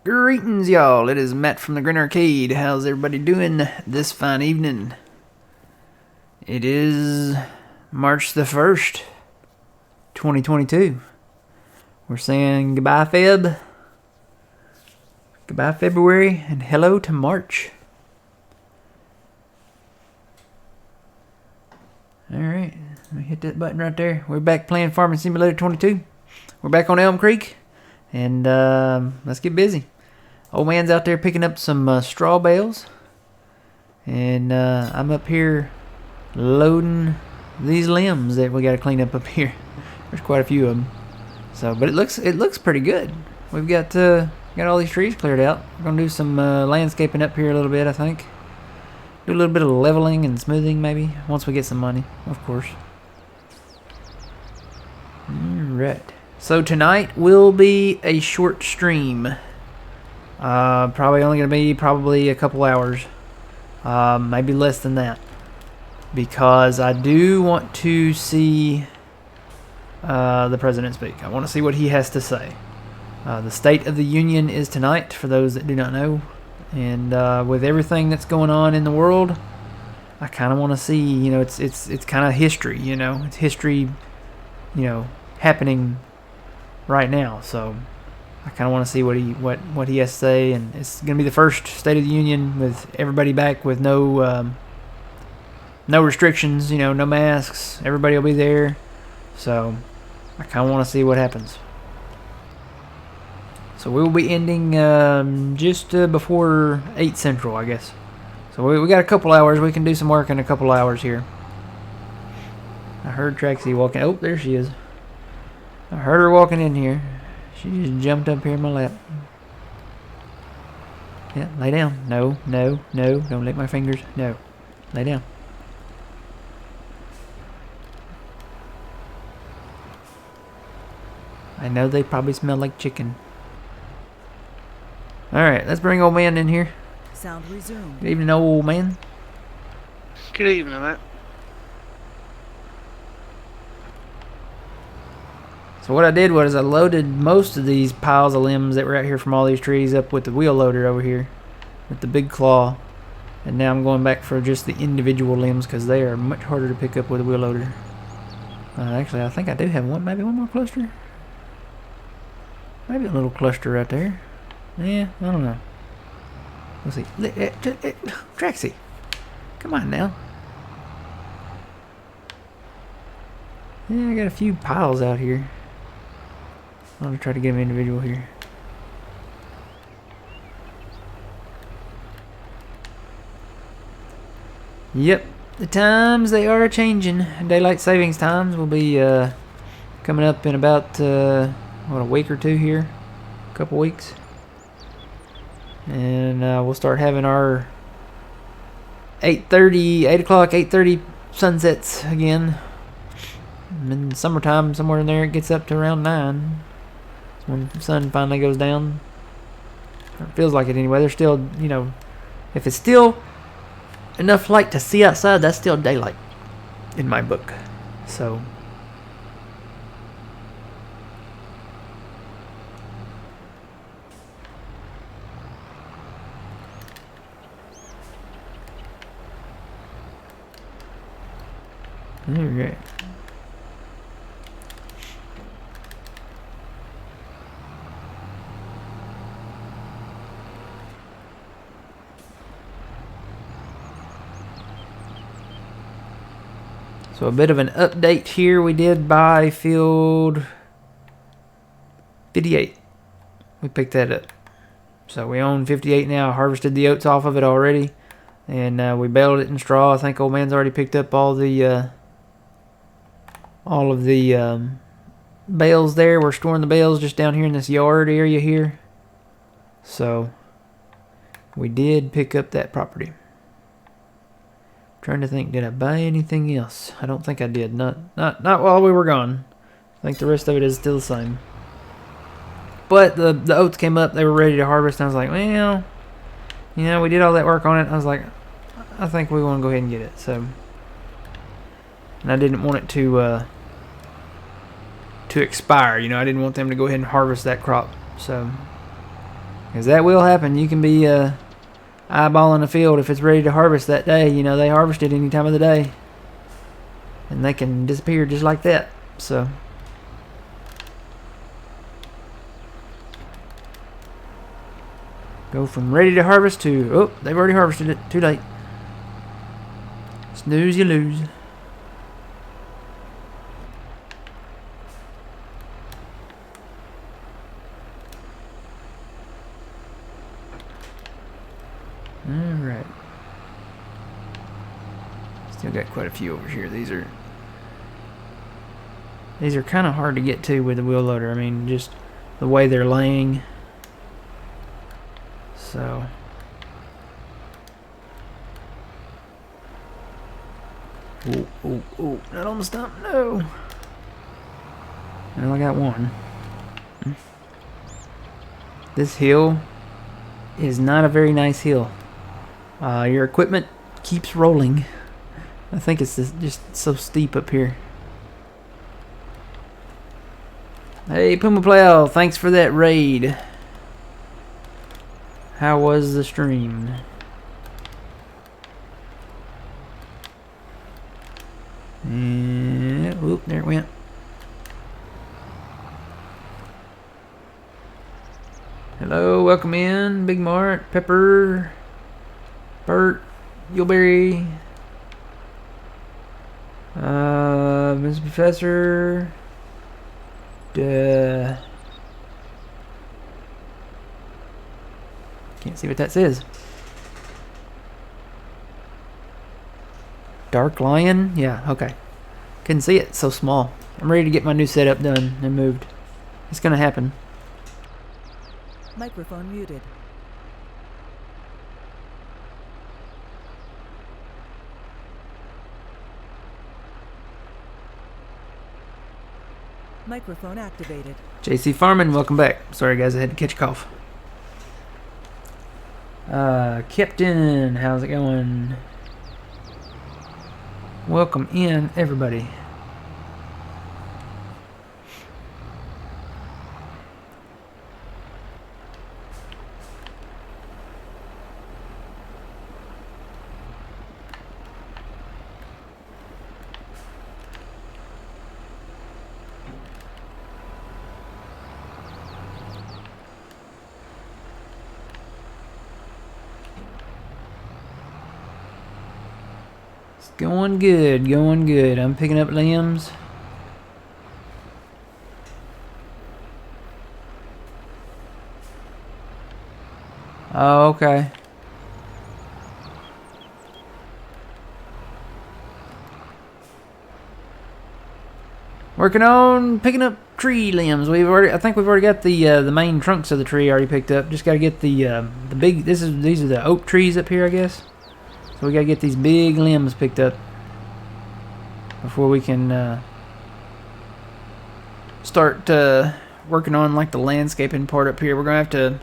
Greetings, y'all. It is Matt from the Grin Arcade. How's everybody doing this fine evening? It is March the 1st, 2022. We're saying goodbye, Feb. Goodbye, February, and hello to March. Alright, let me hit that button right there. We're back playing Farming Simulator 22. We're back on Elm Creek, and let's get busy. Old man's out there picking up some straw bales, and I'm up here loading these limbs that we got to clean up here. There's quite a few of them. So, but it looks pretty good. We've got all these trees cleared out. We're gonna do some landscaping up here a little bit, I think. Do a little bit of leveling and smoothing maybe once we get some money, of course. Alright. So tonight will be a short stream. Probably only going to be a couple hours. Maybe less than that. Because I do want to see the President speak. I want to see what he has to say. The State of the Union is tonight, for those that do not know. And with everything that's going on in the world, I kind of want to see, you know, it's kind of history, you know. It's history, you know, happening right now. So I kind of want to see what he has to say, and it's going to be the first State of the Union with everybody back with no restrictions, you know, no masks. Everybody will be there, so I kind of want to see what happens. So we will be ending just before 8 Central, I guess. So we got a couple hours. We can do some work in a couple hours here. I heard Traxie walking. Oh, there she is. I heard her walking in here. She just jumped up here in my lap. Yeah, lay down. No. Don't lick my fingers. No. Lay down. I know they probably smell like chicken. Alright, let's bring old man in here. Sound resumed. Good evening, old man. Good evening, Matt. So what I did was I loaded most of these piles of limbs that were out here from all these trees up with the wheel loader over here with the big claw, and now I'm going back for just the individual limbs because they are much harder to pick up with a wheel loader. Actually, I think I do have maybe one more cluster. Maybe a little cluster right there. Yeah, I don't know. Let's see. Traxie, come on now. Yeah, I got a few piles out here. I'm going to try to get them individual here. Yep, the times, they are changing. Daylight savings times will be coming up in about, a week or two here. A couple weeks. And we'll start having our 8 o'clock, 8:30 sunsets again. And in summertime, somewhere in there, it gets up to around 9. When the sun finally goes down. It feels like it anyway. There's still, you know, if it's still enough light to see outside, that's still daylight in my book. So alright. So a bit of an update here. We did buy field 58. We picked that up. So we own 58 now. Harvested the oats off of it already. And we baled it in straw. I think old man's already picked up all of the bales there. We're storing the bales just down here in this yard area here. So we did pick up that property. Trying to think, did I buy anything else? I don't think I did. Not while we were gone. I think the rest of it is still the same. But the oats came up, they were ready to harvest, and I was like, well, you know, we did all that work on it. I was like, I think we want to go ahead and get it. So, and I didn't want it to expire. You know, I didn't want them to go ahead and harvest that crop. So Because that will happen. You can be eyeballing a field if it's ready to harvest that day. You know, they harvest it any time of the day. And they can disappear just like that. So... go from ready to harvest to... oh, they've already harvested it. Too late. Snooze, you lose. Alright. Still got quite a few over here. These are kind of hard to get to with the wheel loader. I mean, just the way they're laying. So... oh, not on the stump, no. Well, I got one. This hill is not a very nice hill. Your equipment keeps rolling. I think it's just so steep up here. Hey, Puma Plow, thanks for that raid. How was the stream? And, whoop, there it went. Hello, welcome in, Big Mart, Pepper, Bert, Yuleberry, Mr. Professor, can't see what that says. Dark Lion? Yeah, okay. Couldn't see it, so small. I'm ready to get my new setup done and moved. It's gonna happen. Microphone muted. Microphone activated. JC Farman, welcome back. Sorry guys, I had to catch a cough. Captain, how's it going? Welcome in, everybody. Going good, going good. I'm picking up limbs. Oh, okay. Working on picking up tree limbs. I think we've already got the main trunks of the tree already picked up. Just got to get the big. These are the oak trees up here, I guess. So we gotta get these big limbs picked up before we can start working on like the landscaping part up here. We're gonna have to,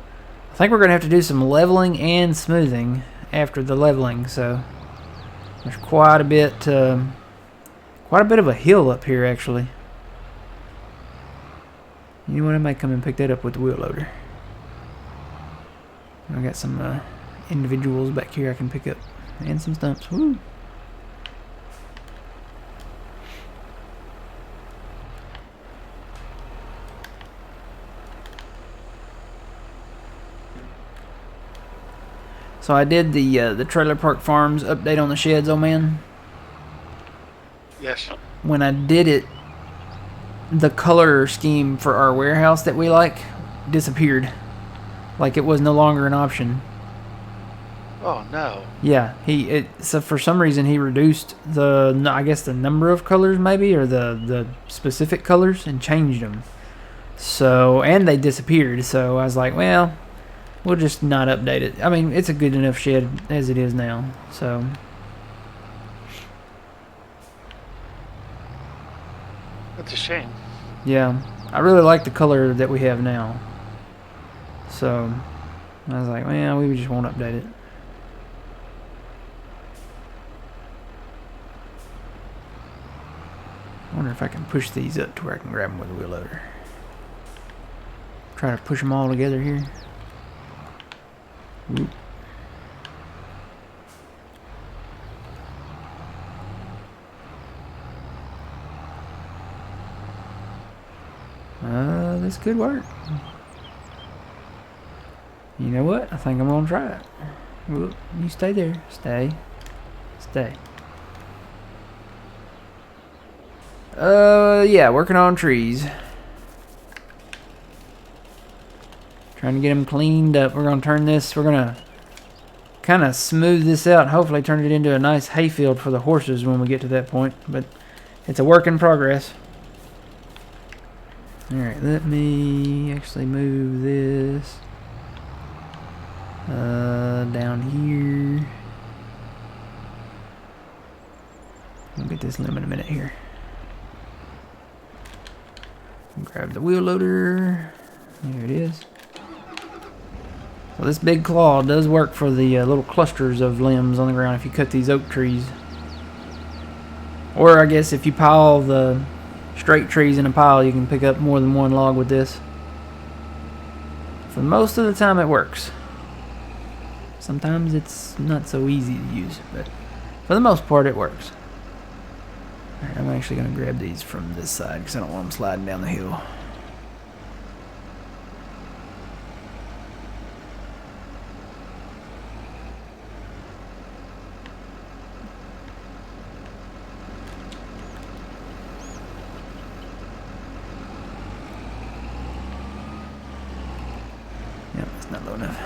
I think we're gonna have to do some leveling and smoothing after the leveling. So there's quite a bit of a hill up here actually. You know what? I might come and pick that up with the wheel loader. I got some individuals back here I can pick up. And some stumps. Woo. So I did the Trailer Park Farms update on the sheds, oh man. Yes. When I did it, the color scheme for our warehouse that we like disappeared. Like it was no longer an option. Oh no. Yeah, so for some reason he reduced I guess the number of colors maybe, or the specific colors, and changed them. So, and they disappeared. So I was like, well, we'll just not update it. I mean, it's a good enough shed as it is now. So That's a shame. yeah, I really like the color that we have now. So I was like, well, we just won't update it. I wonder if I can push these up to where I can grab them with a wheel loader. Try to push them all together here. Whoop. This could work. You know what? I think I'm gonna try it. Whoop. You stay there. Stay. Stay. Yeah, working on trees. Trying to get them cleaned up. We're gonna turn this, we're gonna kind of smooth this out and hopefully turn it into a nice hayfield for the horses when we get to that point. But it's a work in progress. Alright, let me actually move this down here. We'll get this limb in a minute here. Grab the wheel loader. There it is. So this big claw does work for the little clusters of limbs on the ground if you cut these oak trees. Or I guess if you pile the straight trees in a pile, you can pick up more than one log with this. For most of the time it works. Sometimes it's not so easy to use, but for the most part it works. Alright, I'm actually going to grab these from this side because I don't want them sliding down the hill. Yep, that's not low enough.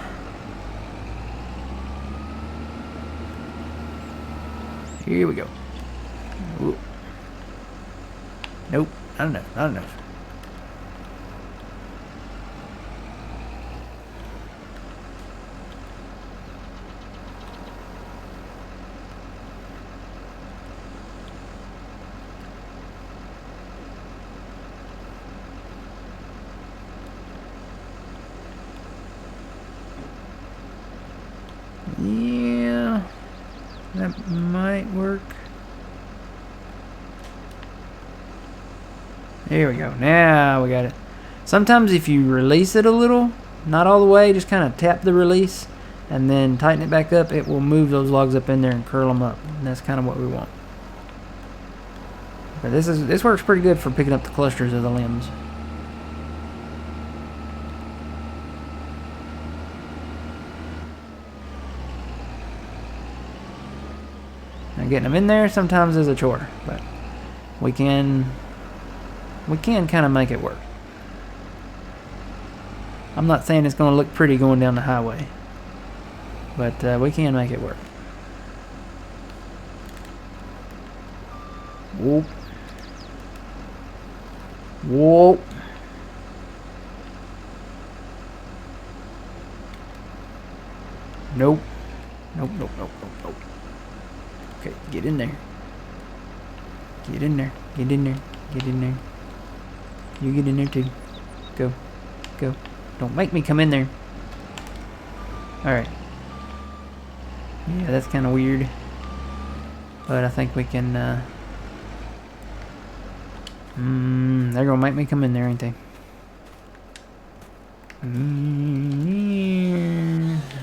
Here we go. Ooh. Nope, not enough, not enough. Yeah, that might work. There we go. Now we got it. Sometimes if you release it a little, not all the way, just kind of tap the release and then tighten it back up, it will move those logs up in there and curl them up. And that's kind of what we want. But this works pretty good for picking up the clusters of the limbs. Now getting them in there sometimes is a chore, but we can kind of make it work. I'm not saying it's going to look pretty going down the highway, but we can make it work. Whoop. Whoop. Nope. Nope, nope, nope, nope, nope. Okay, get in there. Get in there. Get in there. Get in there. You get in there too. Go. Go. Don't make me come in there. Alright. Yeah, that's kind of weird. But I think we can, they're gonna make me come in there, ain't they?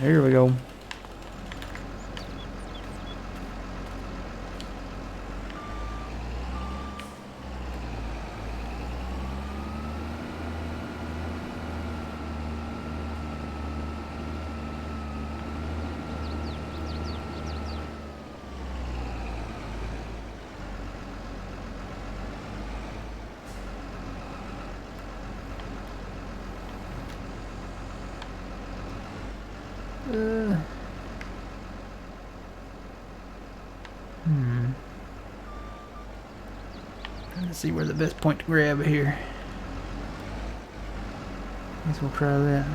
Here we go. Trying to see where the best point to grab here. Guess we'll try that.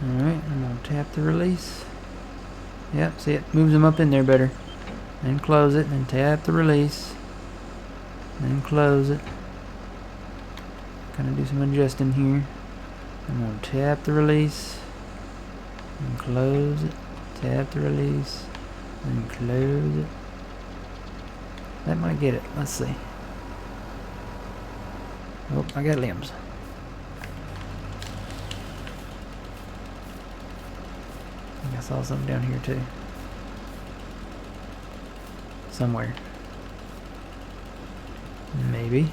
Alright, I'm gonna tap the release. Yep, see it moves them up in there better. Then close it, then tap the release. Then close it. Kind of do some adjusting here. I'm going to tap the release. And close it. Tap the release. And close it. That might get it. Let's see. Oh, I got limbs. I think I saw something down here too. Somewhere. Maybe.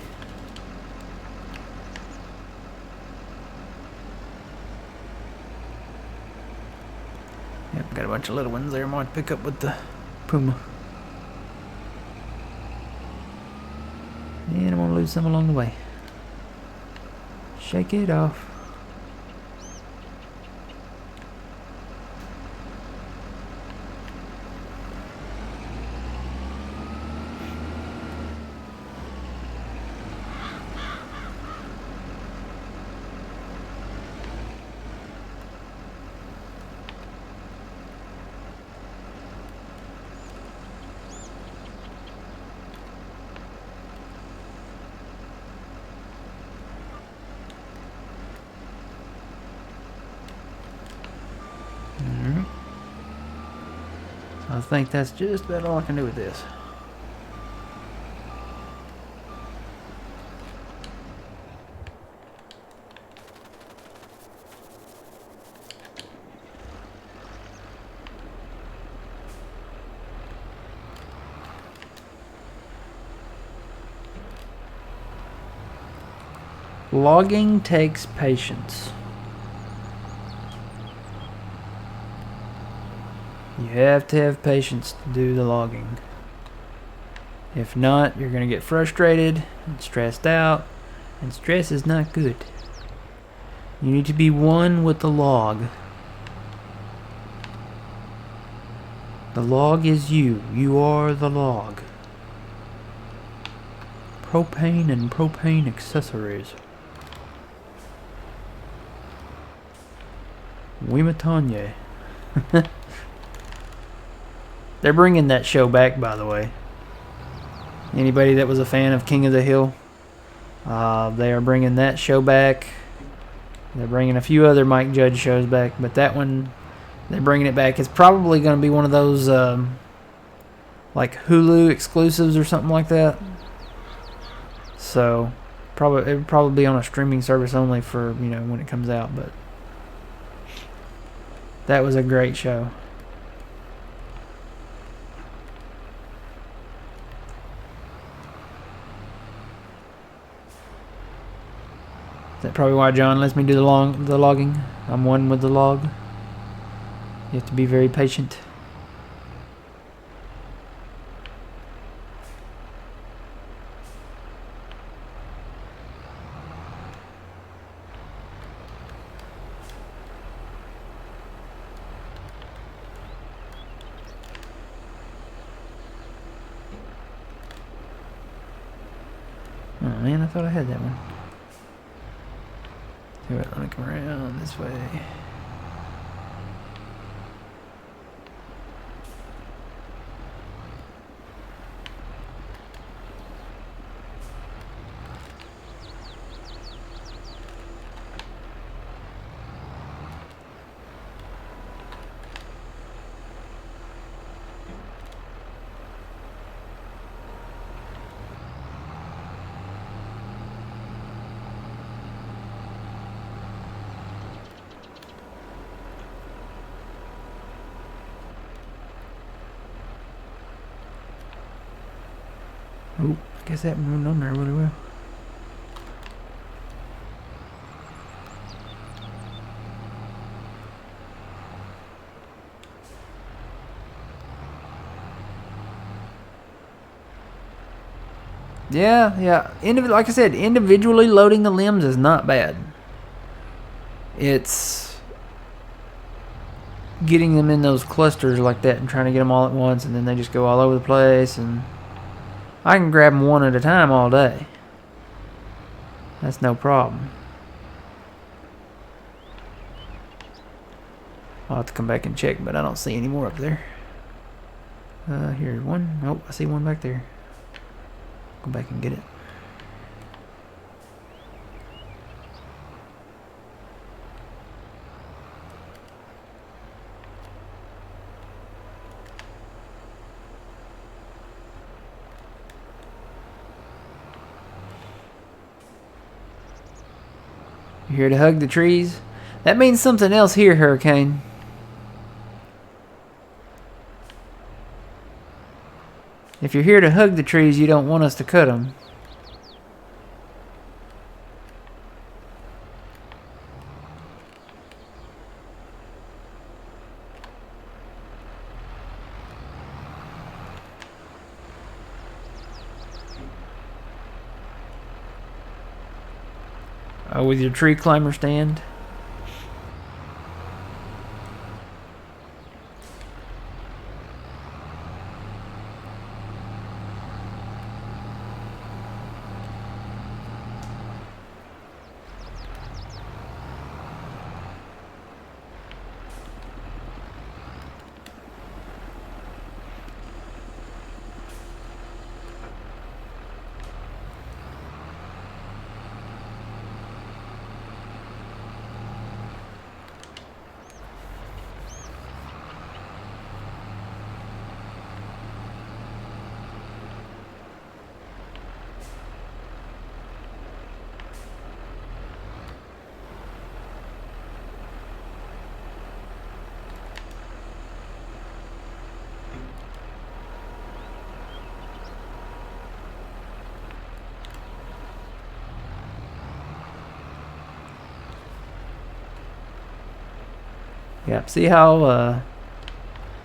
Yep, got a bunch of little ones there. I might pick up with the puma. And I'm gonna lose some along the way. Shake it off. I think that's just about all I can do with this. Logging takes patience. You have to have patience to do the logging. If not, you're going to get frustrated and stressed out, and stress is not good. You need to be one with the log. The log is you. You are the log. Propane and propane accessories. Wimatanya. They're bringing that show back, by the way. Anybody that was a fan of King of the Hill, they are bringing that show back. They're bringing a few other Mike Judge shows back, but that one, they're bringing it back. It's probably going to be one of those like Hulu exclusives or something like that. So it would probably be on a streaming service only for, you know, when it comes out. But that was a great show. Is that probably why John lets me do the logging? I'm one with the log. You have to be very patient. Oh man, I thought I had that one. Alright, let me come around this way. Oh, I guess that one went on there really well. Yeah. Like I said, individually loading the limbs is not bad. It's getting them in those clusters like that and trying to get them all at once, and then they just go all over the place, and I can grab them one at a time all day. That's no problem. I'll have to come back and check, but I don't see any more up there. Here's one. Oh, I see one back there. Go back and get it. You're here to hug the trees? That means something else here, Hurricane. If you're here to hug the trees, you don't want us to cut them. Oh, with your tree climber stand? Yep, see how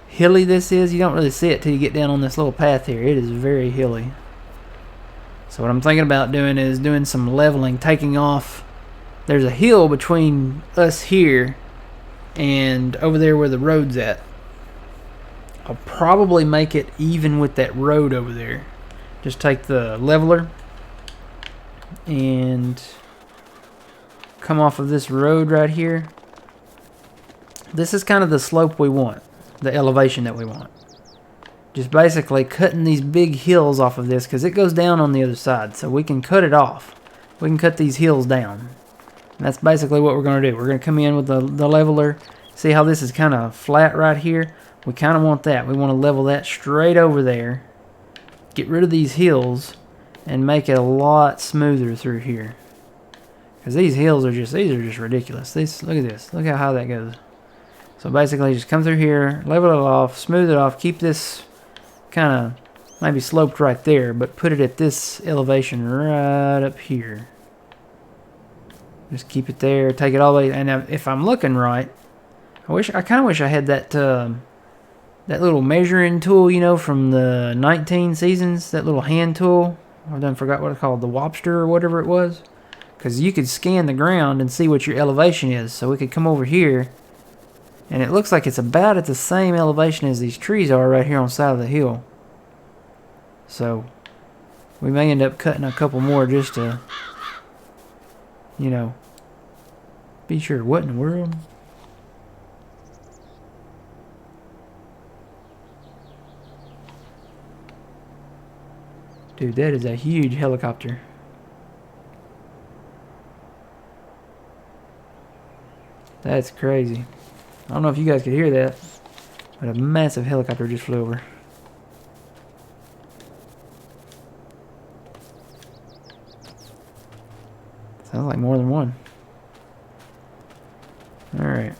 hilly this is? You don't really see it till you get down on this little path here. It is very hilly. So what I'm thinking about doing is doing some leveling, taking off. There's a hill between us here and over there where the road's at. I'll probably make it even with that road over there. Just take the leveler and come off of this road right here. This is kind of the slope we want, the elevation that we want. Just basically cutting these big hills off of this because it goes down on the other side. So we can cut it off. We can cut these hills down. And that's basically what we're going to do. We're going to come in with the leveler. See how this is kind of flat right here? We kind of want that. We want to level that straight over there. Get rid of these hills and make it a lot smoother through here. Because these hills are just ridiculous. Look at this. Look how high that goes. So basically just come through here, level it off, smooth it off, keep this kind of maybe sloped right there, but put it at this elevation right up here. Just keep it there, take it all the way, and if I'm looking right, I kind of wish I had that that little measuring tool, you know, from the 19 seasons, that little hand tool. I done forgot what it's called, the Wobster or whatever it was. Because you could scan the ground and see what your elevation is, so we could come over here. And it looks like it's about at the same elevation as these trees are right here on the side of the hill. So, we may end up cutting a couple more just to, you know, be sure. What in the world? Dude, that is a huge helicopter. That's crazy. I don't know if you guys could hear that, but a massive helicopter just flew over. Sounds like more than one. Alright.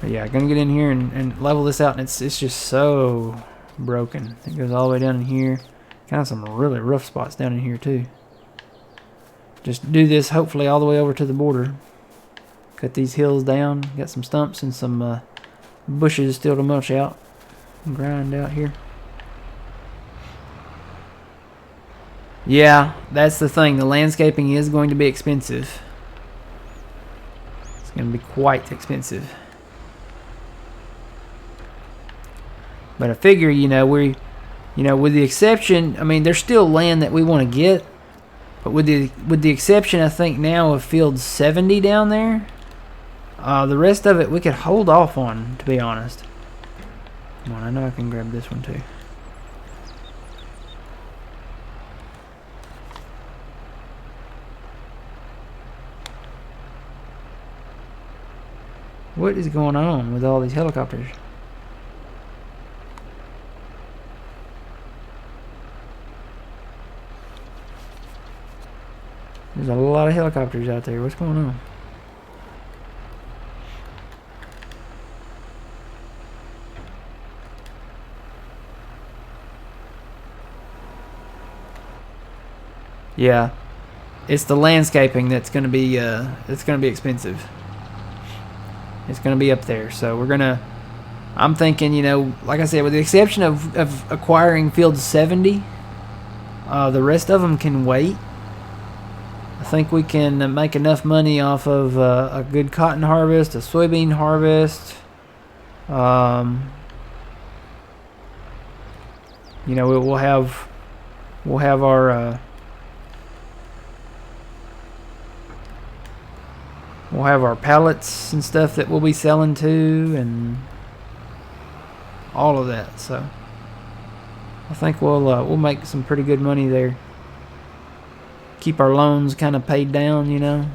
But yeah, gonna get in here and level this out, and it's just so broken. It goes all the way down in here. Kind of some really rough spots down in here too. Just do this hopefully all the way over to the border. Cut these hills down. Got some stumps and some bushes still to mulch out. Grind out here. Yeah, that's the thing. The landscaping is going to be expensive. It's going to be quite expensive. But I figure, you know, with the exception, I mean, there's still land that we want to get. But with the exception, I think now of field 70 down there, the rest of it we could hold off on, to be honest. Come on, I know I can grab this one too. What is going on with all these helicopters? There's a lot of helicopters out there. What's going on? Yeah, it's the landscaping that's gonna be expensive. It's gonna be up there, so we're gonna. I'm thinking, you know, like I said, with the exception of acquiring field 70, the rest of them can wait. I think we can make enough money off of a good cotton harvest, a soybean harvest. You know, we'll have our we'll have our pallets and stuff that we'll be selling to, and all of that. So I think we'll make some pretty good money there. Keep our loans kind of paid down, you know.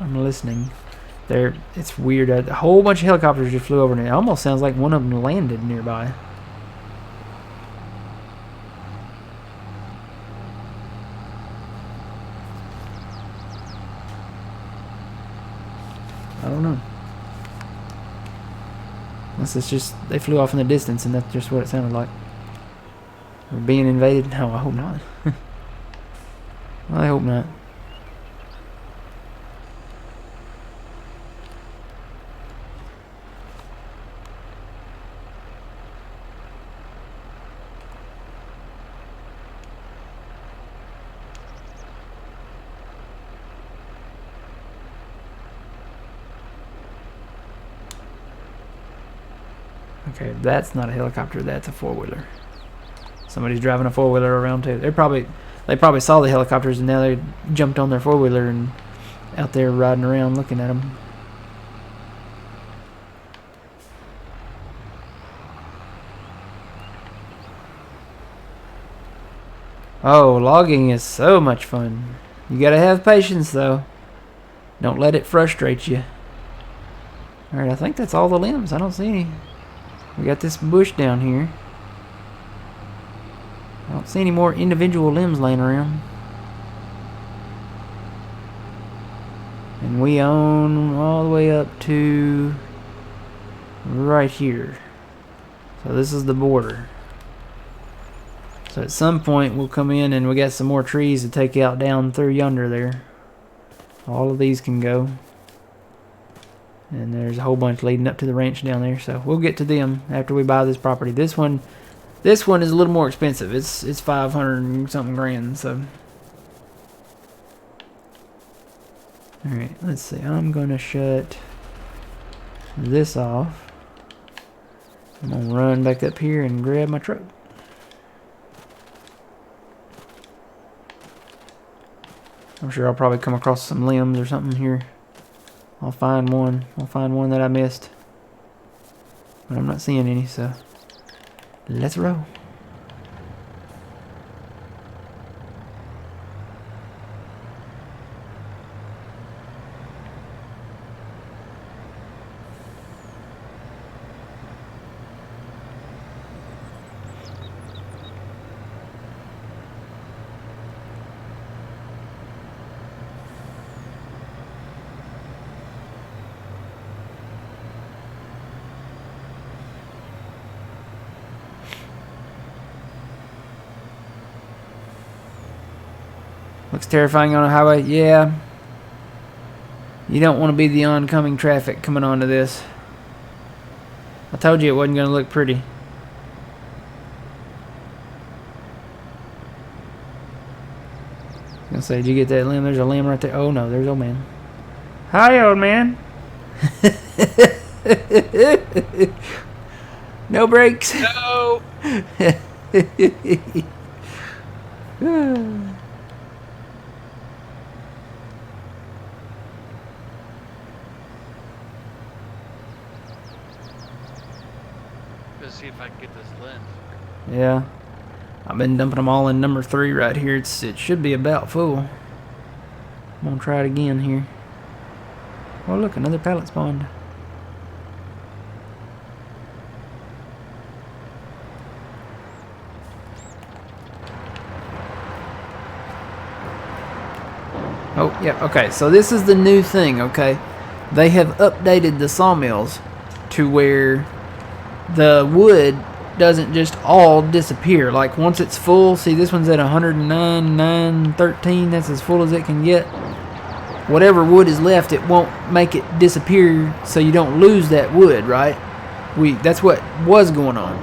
I'm listening. There, it's weird. A whole bunch of helicopters just flew over, and it almost sounds like one of them landed nearby. I don't know. Unless it's just they flew off in the distance, and that's just what it sounded like. We're being invaded? No, I hope not. I hope not. Okay, that's not a helicopter. That's a four-wheeler. Somebody's driving a four-wheeler around too. They probably saw the helicopters, and now they jumped on their four-wheeler and out there riding around looking at them. Oh, logging is so much fun. You gotta have patience though. Don't let it frustrate you. Alright, I think that's all the limbs. I don't see any. We got this bush down here. I don't see any more individual limbs laying around. And we own all the way up to right here. So this is the border. So at some point we'll come in and we got some more trees to take out down through yonder there. All of these can go. And there's a whole bunch leading up to the ranch down there. So we'll get to them after we buy this property. This one is a little more expensive. It's 500 and something grand. So all right, let's see. I'm gonna shut this off. I'm gonna run back up here and grab my truck. I'm sure I'll probably come across some limbs or something here. I'll find one. I'll find one that I missed. But I'm not seeing any, so let's roll. Looks terrifying on a highway. Yeah. You don't want to be the oncoming traffic coming onto this. I told you it wasn't going to look pretty. I was going to say, did you get that limb? There's a limb right there. Oh no, there's old man. Hi, old man. No brakes. No. to see if I can get this lens. Yeah. I've been dumping them all in number 3 right here. It should be about full. I'm gonna try it again here. Oh look, another pallet spawned. Oh, yeah, okay, so this is the new thing, okay? They have updated the sawmills to where the wood doesn't just all disappear. Like, once it's full, see, this one's at 109, 913, that's as full as it can get. Whatever wood is left, it won't make it disappear so you don't lose that wood, right? That's what was going on.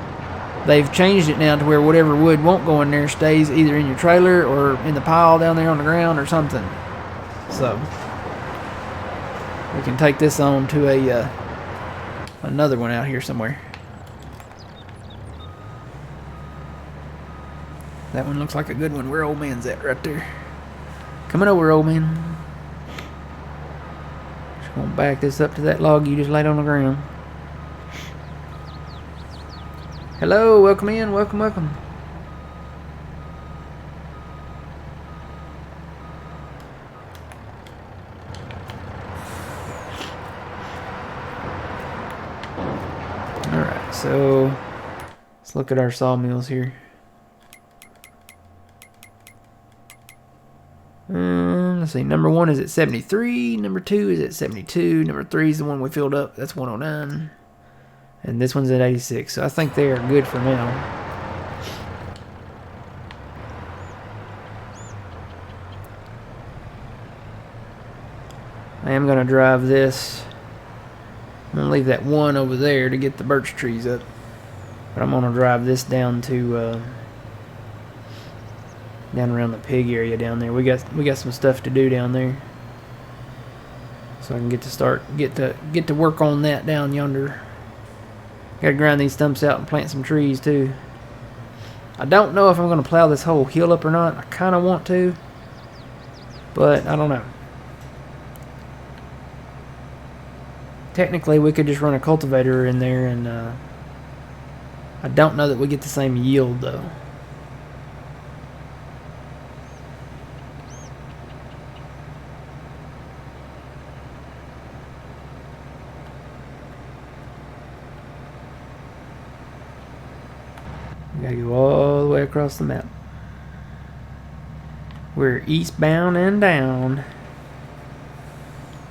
They've changed it now to where whatever wood won't go in there stays either in your trailer or in the pile down there on the ground or something. So we can take this on to another one out here somewhere. That one looks like a good one. Where old man's at right there. Coming over, old man. Just gonna back this up to that log you just laid on the ground. Hello, welcome in, welcome, welcome. Alright, so let's look at our sawmills here. Let's see, number 1 is at 73, number 2 is at 72, number 3 is the one we filled up, that's 109. And this one's at 86, so I think they are good for now. I am going to drive this. I'm going to leave that one over there to get the birch trees up. But I'm going to drive this down to down around the pig area down there. We got some stuff to do down there. So I can get to work on that down yonder. Gotta grind these stumps out and plant some trees too. I don't know if I'm gonna plow this whole hill up or not. I kinda want to, but I don't know. Technically we could just run a cultivator in there, and I don't know that we get the same yield though. We gotta go all the way across the map. We're eastbound and down.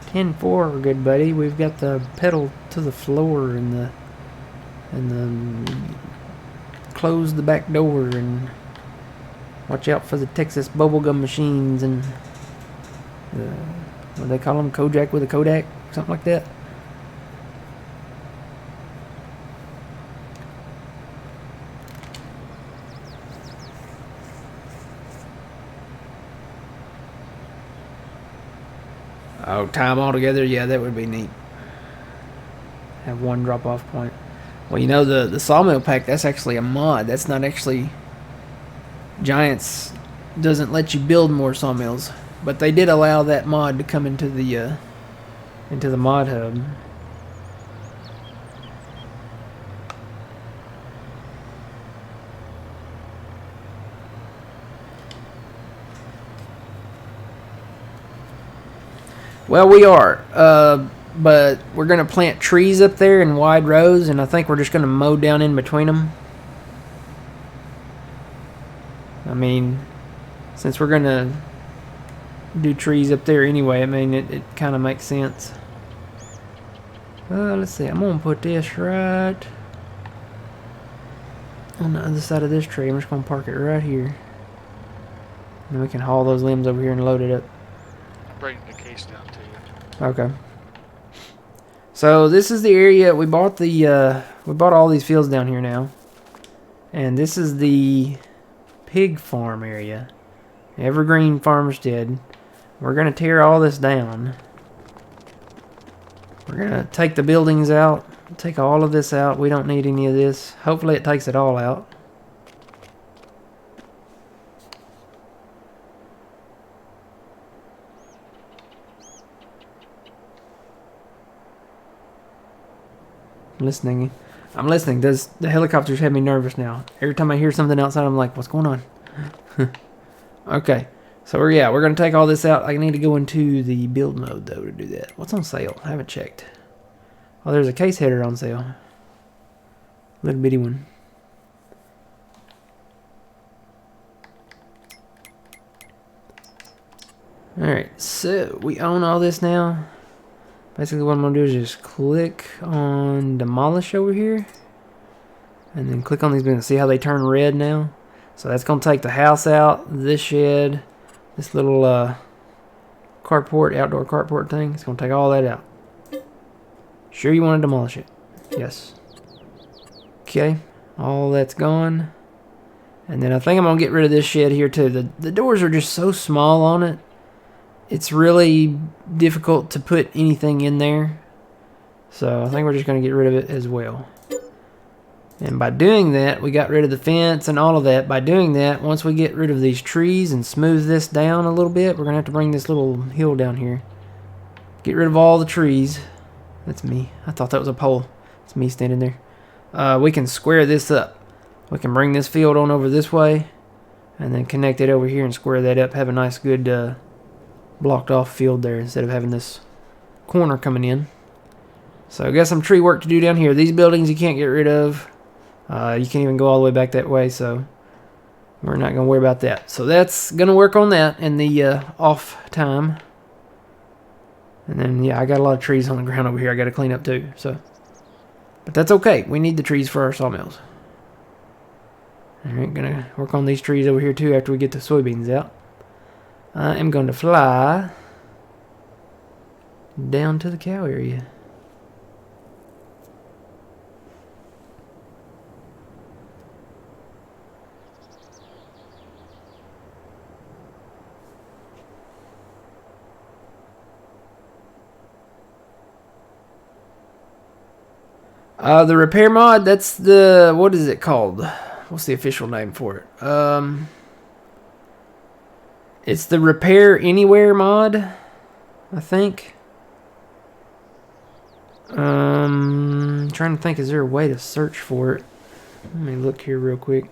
10-4, good buddy. We've got the pedal to the floor and the close the back door and watch out for the Texas bubblegum machines and what do they call them? Kojak with a Kodak? Something like that. Oh, time altogether? Yeah, that would be neat. Have one drop-off point. Well, you know, the sawmill pack, that's actually a mod. That's not actually... Giants doesn't let you build more sawmills. But they did allow that mod to come into the mod hub. Well, we are, but we're going to plant trees up there in wide rows, and I think we're just going to mow down in between them. I mean, since we're going to do trees up there anyway, I mean, it kind of makes sense. Let's see, I'm going to put this right on the other side of this tree. I'm just going to park it right here. And then we can haul those limbs over here and load it up. Bring the case down to you. Okay. So this is the area we bought we bought all these fields down here now. And this is the pig farm area. Evergreen Farmstead. We're going to tear all this down. We're going to take the buildings out. Take all of this out. We don't need any of this. Hopefully it takes it all out. Listening. I'm listening. The helicopters have me nervous now. Every time I hear something outside, I'm like, what's going on? Okay. So, we're going to take all this out. I need to go into the build mode, though, to do that. What's on sale? I haven't checked. Oh, there's a case header on sale. Little bitty one. Alright, so we own all this now. Basically what I'm going to do is just click on demolish over here. And then click on these buildings. See how they turn red now? So that's going to take the house out, this shed, this little carport, outdoor carport thing. It's going to take all that out. Sure you want to demolish it? Yes. Okay, all that's gone. And then I think I'm going to get rid of this shed here too. The doors are just so small on it. It's really difficult to put anything in there. So I think we're just going to get rid of it as well. And by doing that, we got rid of the fence and all of that. By doing that, once we get rid of these trees and smooth this down a little bit, we're going to have to bring this little hill down here. Get rid of all the trees. That's me. I thought that was a pole. It's me standing there. We can square this up. We can bring this field on over this way and then connect it over here and square that up. Have a nice good blocked off field there instead of having this corner coming in. So I got some tree work to do down here. These buildings you can't get rid of. You can't even go all the way back that way, so we're not going to worry about that. So that's going to work on that in the off time. And then, yeah, I got a lot of trees on the ground over here I got to clean up too. So, but that's okay. We need the trees for our sawmills. Alright, going to work on these trees over here too after we get the soybeans out. I am going to fly down to the cow area. The repair mod, that's the, what is it called? What's the official name for it? It's the Repair Anywhere mod, I think. Trying to think, is there a way to search for it? Let me look here real quick.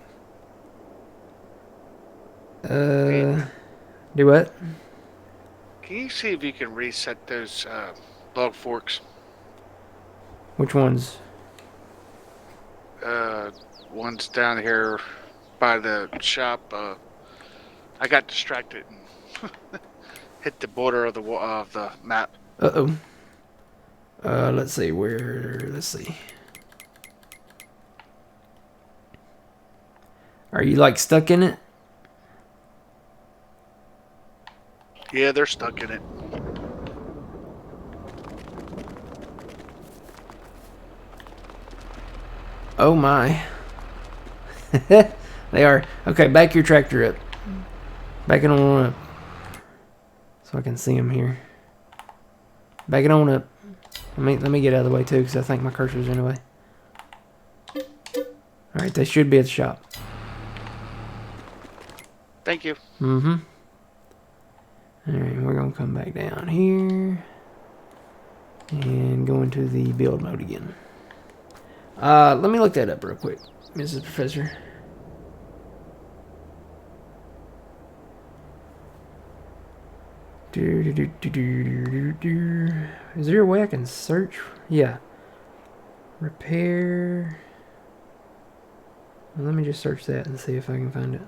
Do what? Can you see if you can reset those log forks? Which ones? One's down here by the shop. I got distracted and hit the border of the map. Uh-oh. Let's see where. Let's see. Are you like stuck in it? Yeah, they're stuck in it. Oh my. They are. Okay, back your tractor up. Back it on up. So I can see them here. Back it on up. Let me get out of the way too, because I think my cursor's in the way. Alright, they should be at the shop. Thank you. Mm-hmm. Alright, we're going to come back down here. And go into the build mode again. Let me look that up real quick, Mrs. Professor. Is there a way I can search? Yeah. Repair. Well, let me just search that and see if I can find it.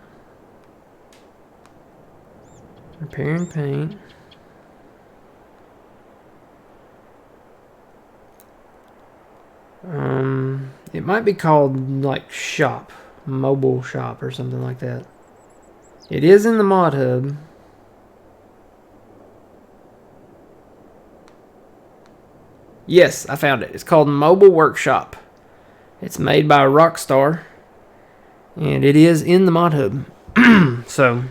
Repair and paint. It might be called like shop, mobile shop or something like that. It is in the mod hub. Yes, I found it. It's called Mobile Workshop. It's made by Rockstar, and it is in the mod hub. So,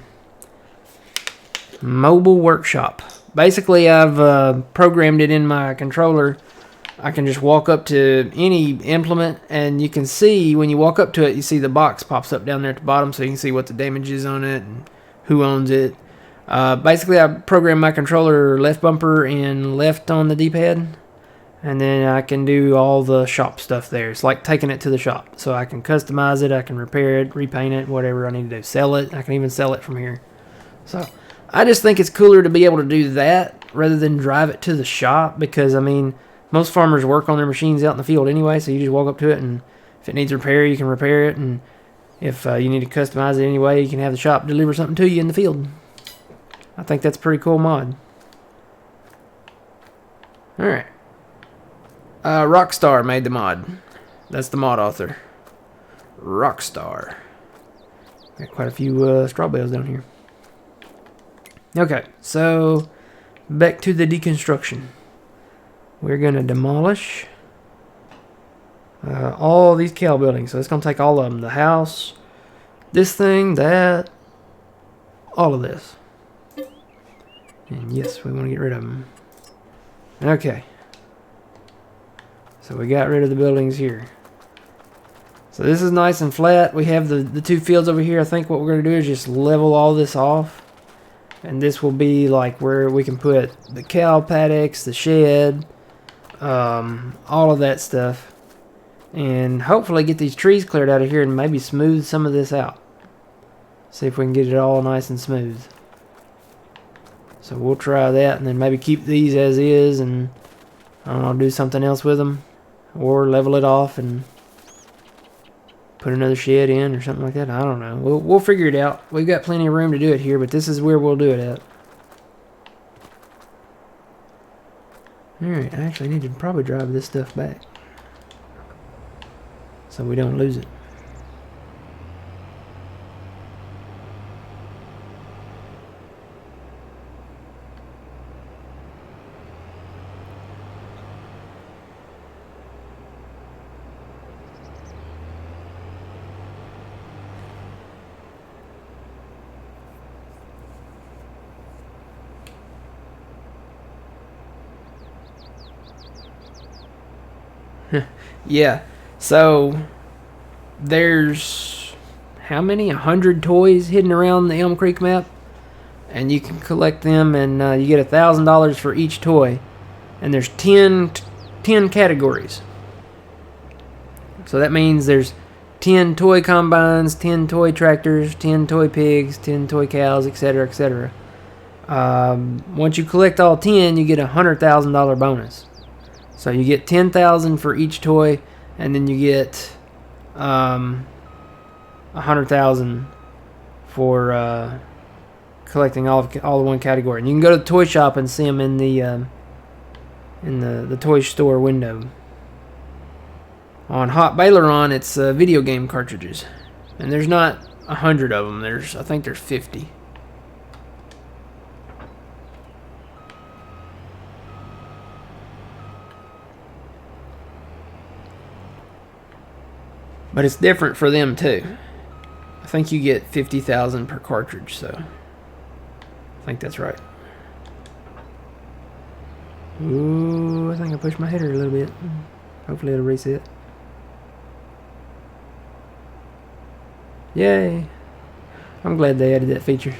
Mobile Workshop. Basically, I've programmed it in my controller. I can just walk up to any implement, and you can see when you walk up to it, you see the box pops up down there at the bottom, so you can see what the damage is on it and who owns it. Basically, I programmed my controller left bumper and left on the D-pad, And then I can do all the shop stuff there. It's like taking it to the shop. So I can customize it, I can repair it, repaint it, whatever I need to do. Sell it. I can even sell it from here. So I just think it's cooler to be able to do that rather than drive it to the shop, because, I mean, most farmers work on their machines out in the field anyway, so you just walk up to it, and if it needs repair, you can repair it, and if you need to customize it anyway, you can have the shop deliver something to you in the field. I think that's a pretty cool mod. Alright. Rockstar made the mod. That's the mod author. Rockstar. Got quite a few straw bales down here. Okay, so back to the deconstruction. We're going to demolish all these cow buildings. So it's going to take all of them. The house, this thing, that, all of this. And yes, we want to get rid of them. Okay. So we got rid of the buildings here. So this is nice and flat. We have the two fields over here. I think what we're going to do is just level all this off. And this will be like where we can put the cow paddocks, the shed, all of that stuff. And hopefully get these trees cleared out of here and maybe smooth some of this out. See if we can get it all nice and smooth. So we'll try that, and then maybe keep these as is, and I don't know, do something else with them. Or level it off and put another shed in or something like that. I don't know. We'll figure it out. We've got plenty of room to do it here, but this is where we'll do it at. Alright, I actually need to probably drive this stuff back so we don't lose it. Yeah, so there's how many? 100 toys hidden around the Elm Creek map, and you can collect them, and you get $1,000 for each toy, and there's 10 categories. So that means there's 10 toy combines, 10 toy tractors, 10 toy pigs, 10 toy cows, etc., etc. Once you collect all 10, you get a $100,000 bonus. So you get $10,000 for each toy, and then you get $100,000 for collecting all the one category. And you can go to the toy shop and see them in the toy store window. On Hot Baileron, it's video game cartridges, and there's not 100 of them. I think there's 50. But it's different for them too. I think you get 50,000 per cartridge, so I think that's right. Ooh, I think I pushed my header a little bit. Hopefully it'll reset. Yay! I'm glad they added that feature.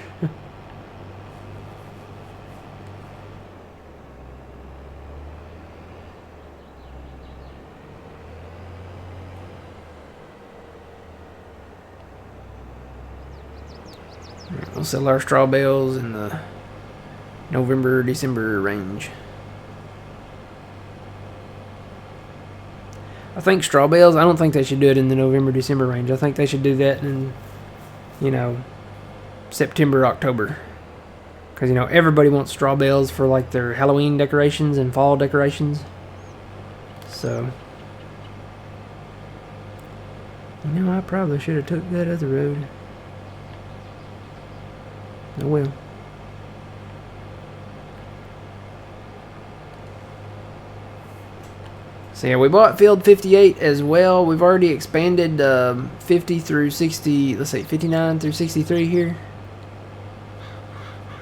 We'll sell our straw bales in the November-December range. I think straw bales, I don't think they should do it in the November-December range. I think they should do that in, September, October. Because, everybody wants straw bales for, like, their Halloween decorations and fall decorations. So, I probably should have took that other road. Oh well. So yeah, we bought field 58 as well. We've already expanded 50 through 60, let's say 59 through 63 here.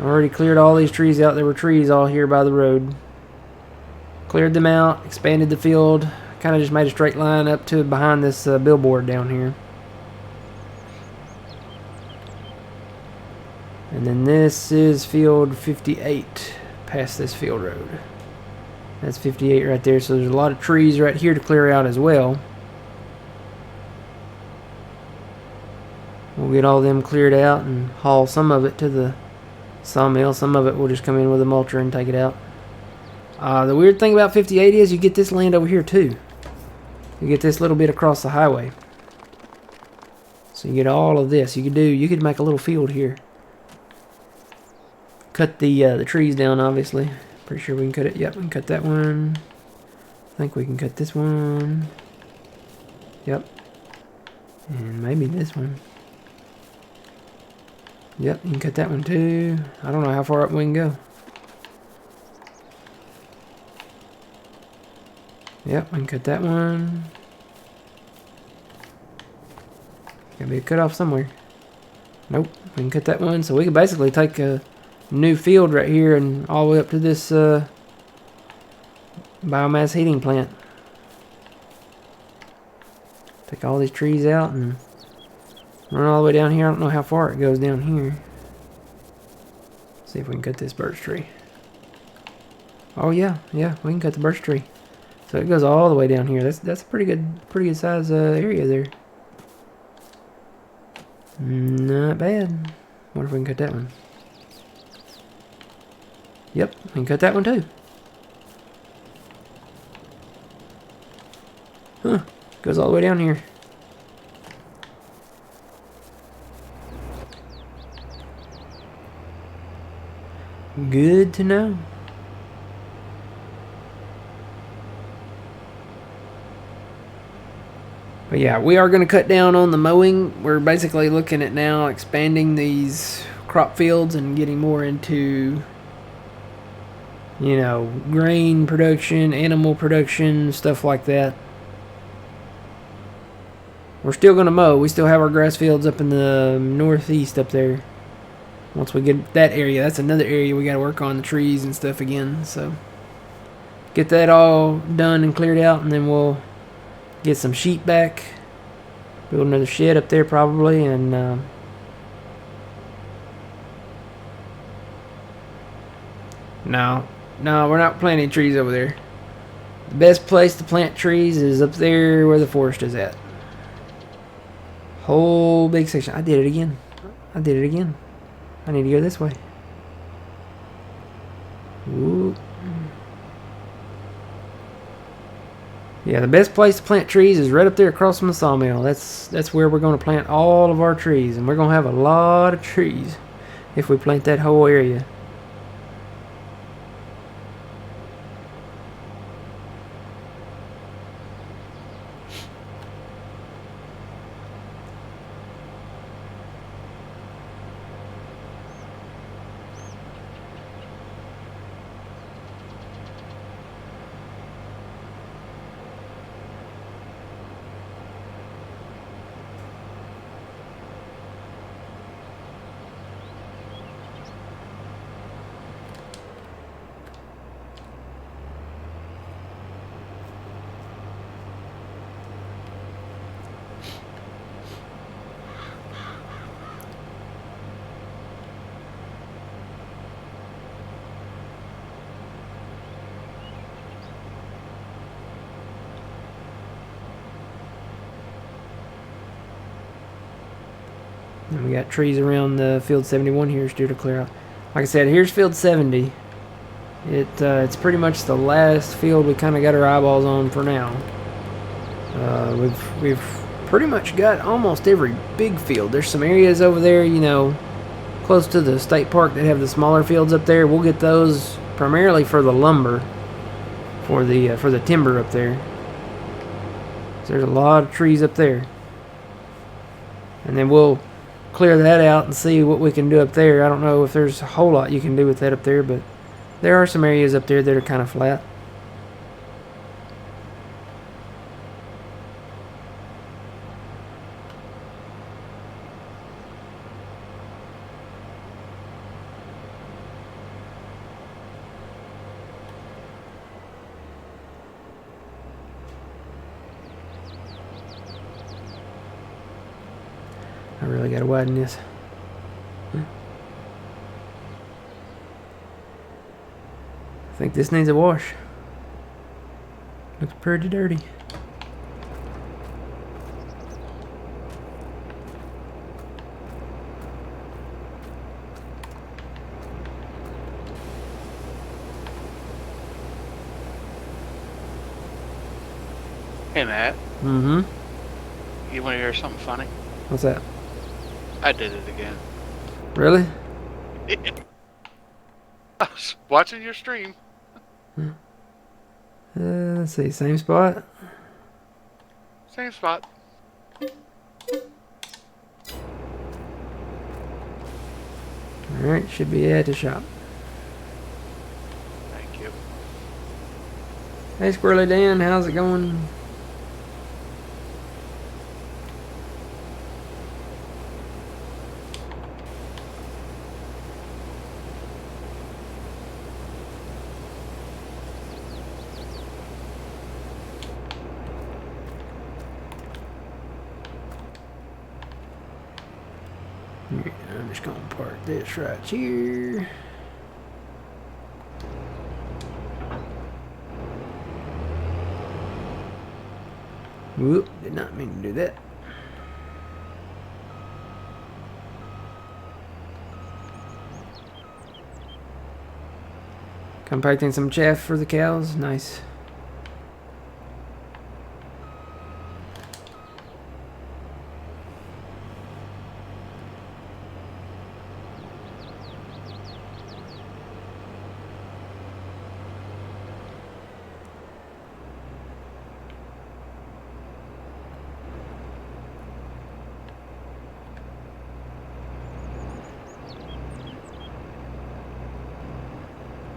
Already cleared all these trees out. There were trees all here by the road. Cleared them out, expanded the field. Kind of just made a straight line up to behind this billboard down here. And then this is field 58, past this field road. That's 58 right there. So there's a lot of trees right here to clear out as well. We'll get all them cleared out and haul some of it to the sawmill. Some of it will just come in with a mulcher and take it out. The weird thing about 58 is you get this land over here too. You get this little bit across the highway. So you get all of this. You could make a little field here. Cut the trees down, obviously. Pretty sure we can cut it. Yep, we can cut that one. I think we can cut this one. Yep. And maybe this one. Yep, you can cut that one too. I don't know how far up we can go. Yep, we can cut that one. Gotta be a cut off somewhere. Nope, we can cut that one. So we can basically take a new field right here and all the way up to this biomass heating plant. Take all these trees out and run all the way down here. I don't know how far it goes down here. See if we can cut this birch tree. Oh yeah, we can cut the birch tree. So it goes all the way down here. That's a pretty good size area there. Not bad. What if we can cut that one? Yep, we can cut that one too. Huh, goes all the way down here. Good to know. But yeah, we are going to cut down on the mowing. We're basically looking at now expanding these crop fields and getting more into, you know, grain production, animal production, stuff like that. We're still going to mow. We still have our grass fields up in the northeast up there. Once we get that area, that's another area we got to work on, the trees and stuff again. So get that all done and cleared out, and then we'll get some sheep back, build another shed up there probably, and no, we're not planting trees over there. The best place to plant trees is up there where the forest is at. Whole big section. I did it again. I need to go this way. Ooh. Yeah, the best place to plant trees is right up there across from the sawmill. That's where we're going to plant all of our trees, and we're going to have a lot of trees if we plant that whole area. And we got trees around the field 71 here still to clear out. Like I said, here's field 70. It's pretty much the last field we kind of got our eyeballs on for now. We've pretty much got almost every big field. There's some areas over there, you know, close to the state park that have the smaller fields up there. We'll get those primarily for the lumber, for the timber up there. So there's a lot of trees up there, and then we'll clear that out and see what we can do up there. I don't know if there's a whole lot you can do with that up there, but there are some areas up there that are kind of flat. I really gotta widen this. I think this needs a wash. Looks pretty dirty. Hey, Matt. Mm-hmm. You want to hear something funny? What's that? I did it again. Really? I was watching your stream. Let's see. Same spot. Same spot. Alright, should be at the shop. Thank you. Hey, Squirrely Dan, how's it going? Yeah, I'm just gonna park this right here. Whoop, did not mean to do that. Compacting some chaff for the cows. Nice.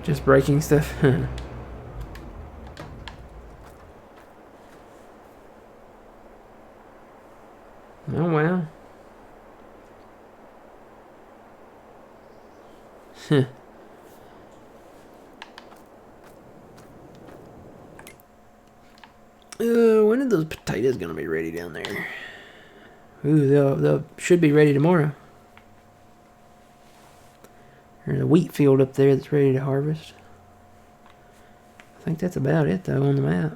Just breaking stuff. Oh wow. When are those potatoes gonna be ready down there? Ooh, they'll should be ready tomorrow. There's a wheat field up there that's ready to harvest. I think that's about it though on the map.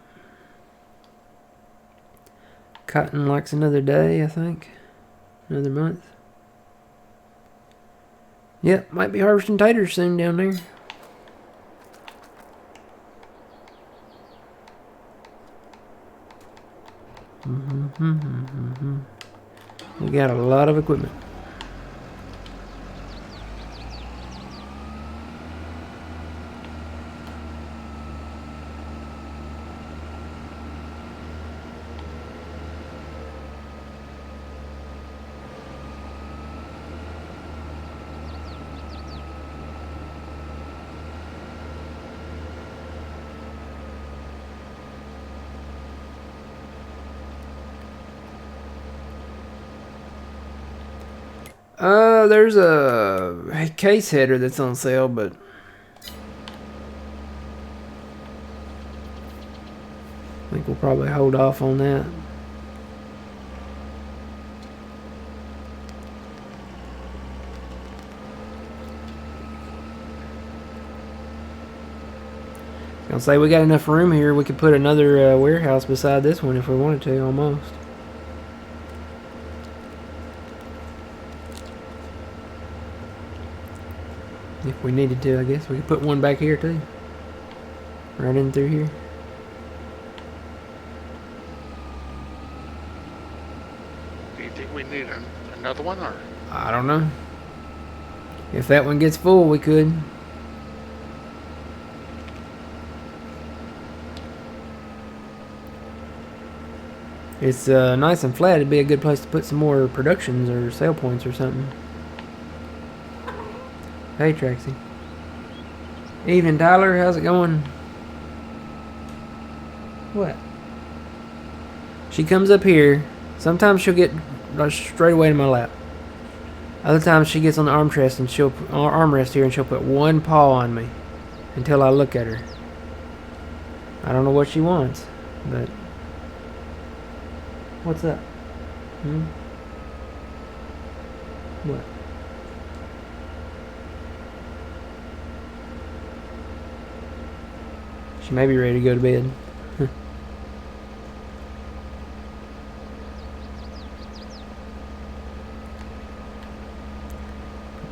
Cotton likes another day, I think. Another month. Yep, might be harvesting taters soon down there. We got a lot of equipment. There's a case header that's on sale, but I think we'll probably hold off on that. I was gonna say we got enough room here. We could put another warehouse beside this one if we wanted to, almost. If we needed to, I guess. We could put one back here, too. Right in through here. Do you think we need another one, or? I don't know. If that one gets full, we could. It's nice and flat. It'd be a good place to put some more productions or sale points or something. Hey, Traxie. Evening, Tyler. How's it going? What? She comes up here. Sometimes she'll get straight away to my lap. Other times she gets on the armrest and armrest here and she'll put one paw on me until I look at her. I don't know what she wants, but what's up? What? She may be ready to go to bed.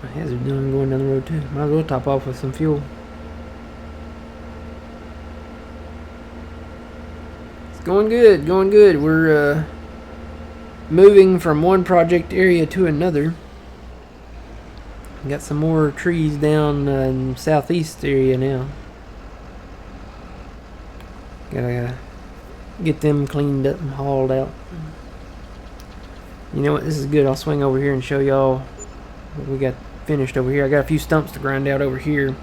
My hazard done going down the road too. Might as well top off with some fuel. It's going good, going good. We're moving from one project area to another. Got some more trees down in the southeast area now. Gotta get them cleaned up and hauled out. You know what? This is good. I'll swing over here and show y'all what we got finished over here. I got a few stumps to grind out over here.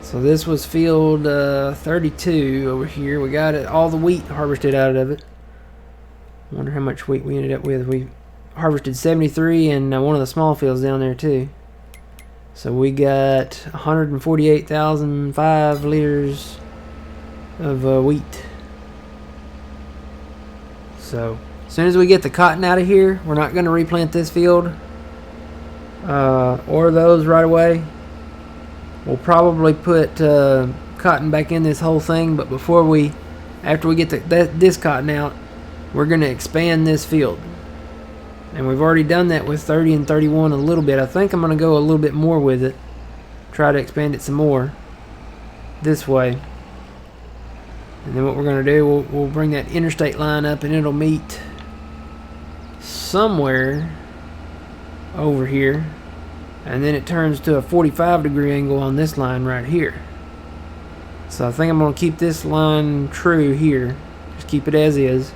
So this was field 32 over here. We got it, all the wheat harvested out of it. Wonder how much wheat we ended up with. We harvested 73 and one of the small fields down there too. So we got 148,005 liters of wheat. So as soon as we get the cotton out of here, we're not going to replant this field or those right away. We'll probably put cotton back in this whole thing, but after we get this cotton out, we're going to expand this field. And we've already done that with 30 and 31 a little bit. I think I'm going to go a little bit more with it. Try to expand it some more this way. And then what we're going to do, we'll bring that interstate line up and it'll meet somewhere over here. And then it turns to a 45-degree angle on this line right here. So I think I'm going to keep this line true here. Just keep it as is.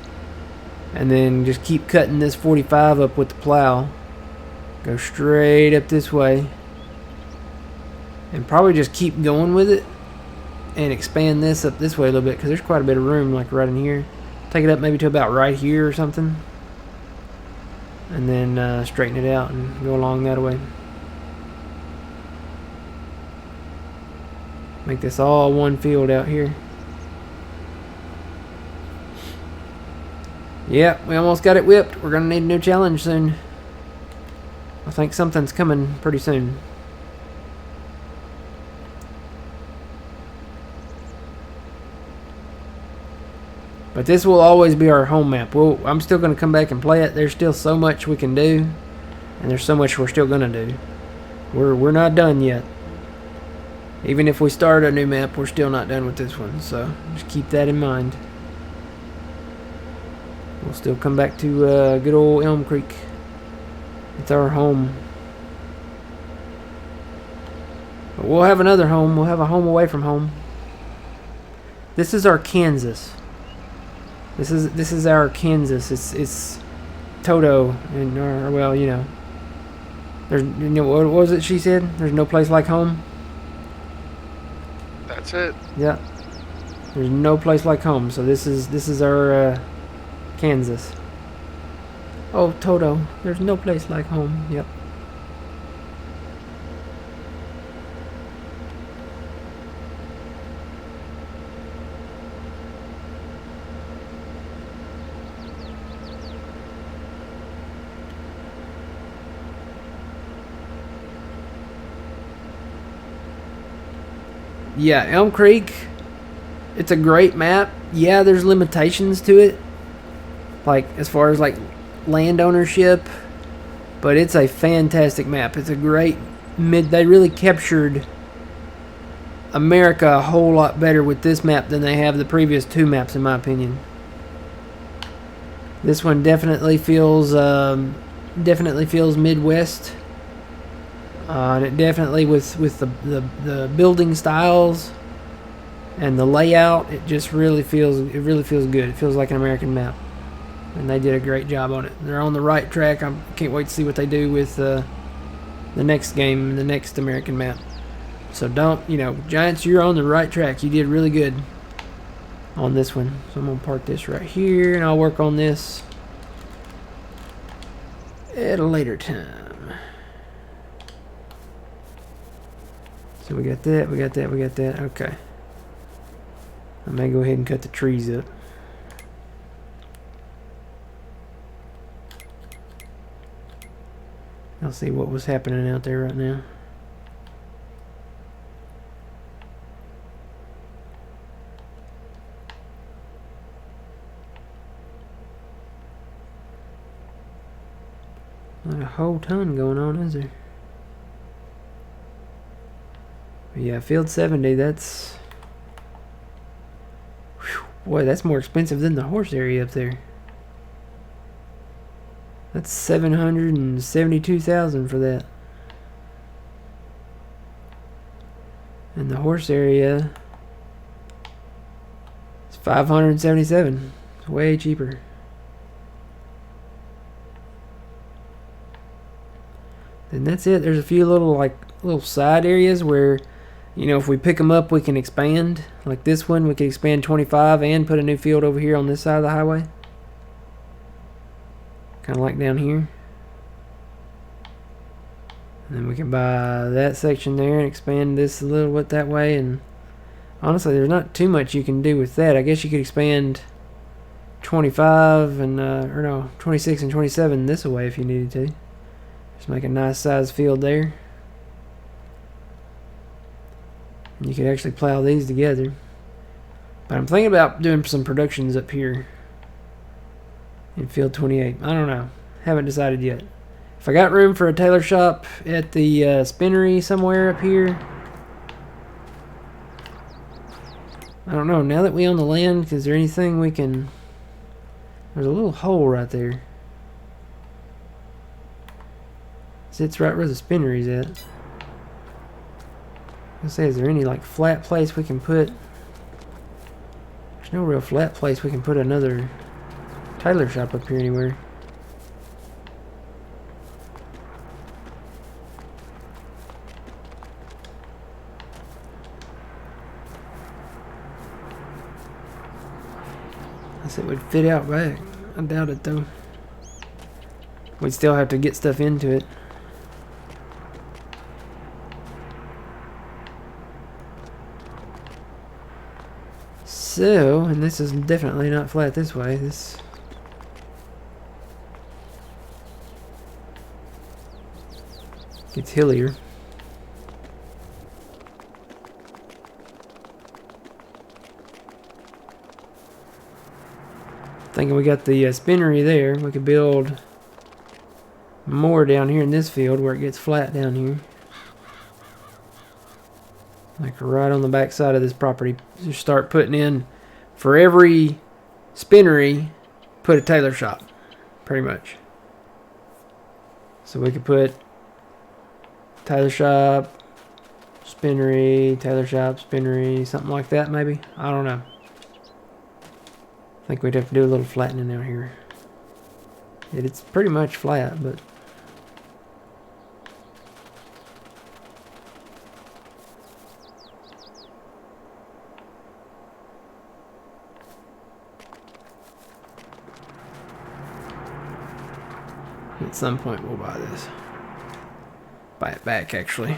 And then just keep cutting this 45 up with the plow. Go straight up this way. And probably just keep going with it. And expand this up this way a little bit, because there's quite a bit of room like right in here. Take it up maybe to about right here or something. And then straighten it out and go along that way. Make this all one field out here. Yeah, we almost got it whipped. We're gonna need a new challenge soon. I think something's coming pretty soon. But this will always be our home map. I'm still gonna come back and play it. There's still so much we can do, and there's so much we're still gonna do. We're not done yet. Even if we start a new map, we're still not done with this one. So just keep that in mind. We'll still come back to good old Elm Creek. It's our home. But we'll have another home. We'll have a home away from home. This is our Kansas. This is our Kansas. It's Toto and well, you know. There's what was it she said? There's no place like home. That's it. Yeah. There's no place like home. So this is our Kansas. Oh, Toto. There's no place like home. Yep. Yeah, Elm Creek, it's a great map. Yeah, there's limitations to it, like as far as like land ownership, but it's a fantastic map. It's a great they really captured America a whole lot better with this map than they have the previous two maps, in my opinion. This one definitely feels Midwest. And it definitely with the building styles and the layout, it just really feels good. It feels like an American map, and they did a great job on it. They're on the right track. I can't wait to see what they do with the next game, the next American map. So Giants, you're on the right track. You did really good on this one. So I'm gonna park this right here, and I'll work on this at a later time. So we got that, we got that, we got that. Okay. I may go ahead and cut the trees up. I'll see what was happening out there right now. Not a whole ton going on, is there? But yeah, field 70, that's... Whew, boy, that's more expensive than the horse area up there. That's $772,000 for that. And the horse area is $577. It's way cheaper. Then that's it. There's a few little side areas where, you know, if we pick them up, we can expand. Like this one, we can expand 25 and put a new field over here on this side of the highway. Kind of like down here. And then we can buy that section there and expand this a little bit that way. And honestly, there's not too much you can do with that. I guess you could expand 25 and, or no, 26 and 27 this way if you needed to. Just make a nice size field there. And you could actually plow these together. But I'm thinking about doing some productions up here in field 28. I don't know. Haven't decided yet. If I got room for a tailor shop at the spinnery somewhere up here, I don't know. Now that we own the land, is there anything we can... There's a little hole right there. Sits right where the spinnery's at. Let's say, is there any like flat place we can put? There's no real flat place we can put another tailor shop up here anywhere. It would fit out back. I doubt it though. We'd still have to get stuff into it. So, and this is definitely not flat this way. This gets hillier. Thinking we got the spinnery there. We could build more down here in this field where it gets flat down here. Like right on the back side of this property. Just start putting in, for every spinnery, put a tailor shop. Pretty much. So we could put tailor shop, spinnery, tailor shop, spinnery, something like that maybe. I don't know. I think we'd have to do a little flattening out here. It's pretty much flat, but... At some point we'll buy this. Buy it back, actually.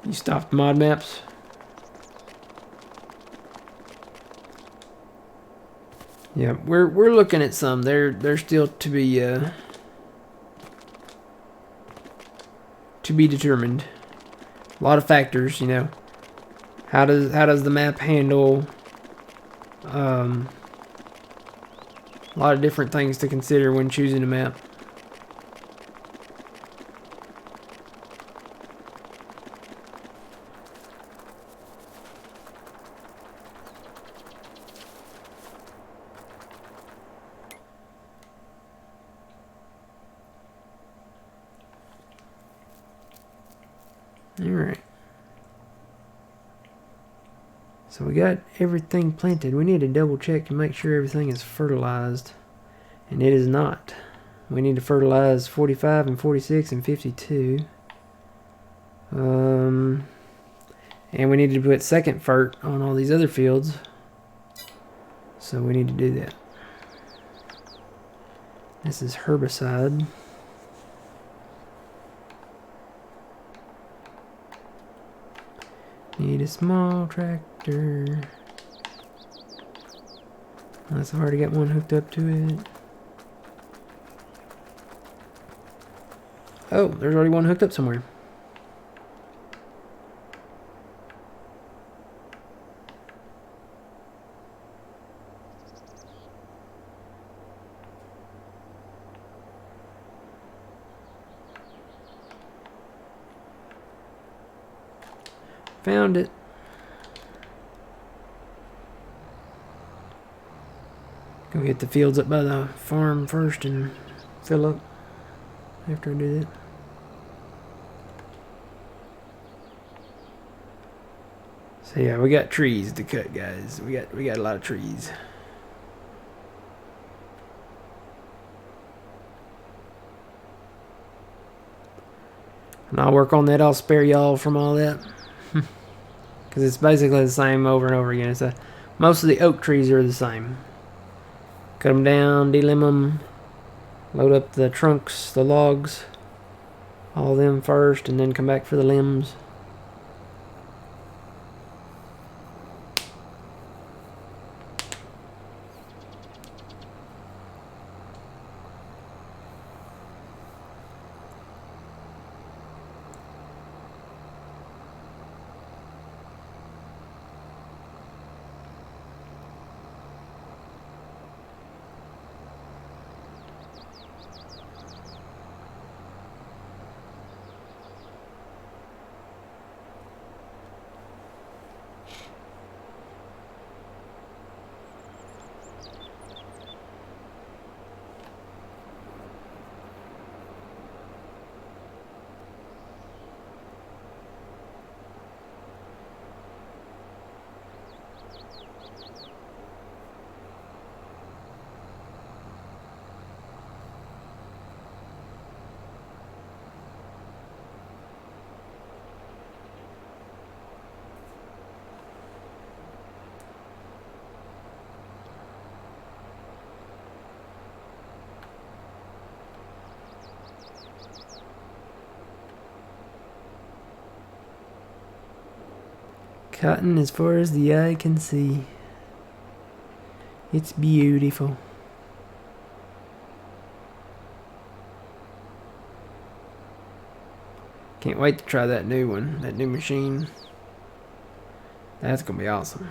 You stopped mod maps? Yeah, we're looking at some. They're still to be determined. A lot of factors, you know. How does the map handle a lot of different things to consider when choosing a map. Alright. So we got everything planted. We need to double check to make sure everything is fertilized. And it is not. We need to fertilize 45 and 46 and 52. And we need to put second fert on all these other fields. So we need to do that. This is herbicide. Need a small tractor. I've already got one hooked up to it. Oh, there's already one hooked up somewhere. Found it. Go hit the fields up by the farm first and fill up after I do that. So yeah, we got trees to cut, guys. We got a lot of trees. And I'll work on that. I'll spare y'all from all that. Because it's basically the same over and over again. Most of the oak trees are the same. Cut them down, delimb them, load up the trunks, the logs, all of them first, and then come back for the limbs. Cotton as far as the eye can see. It's beautiful. Can't wait to try that new one, that new machine. That's gonna be awesome.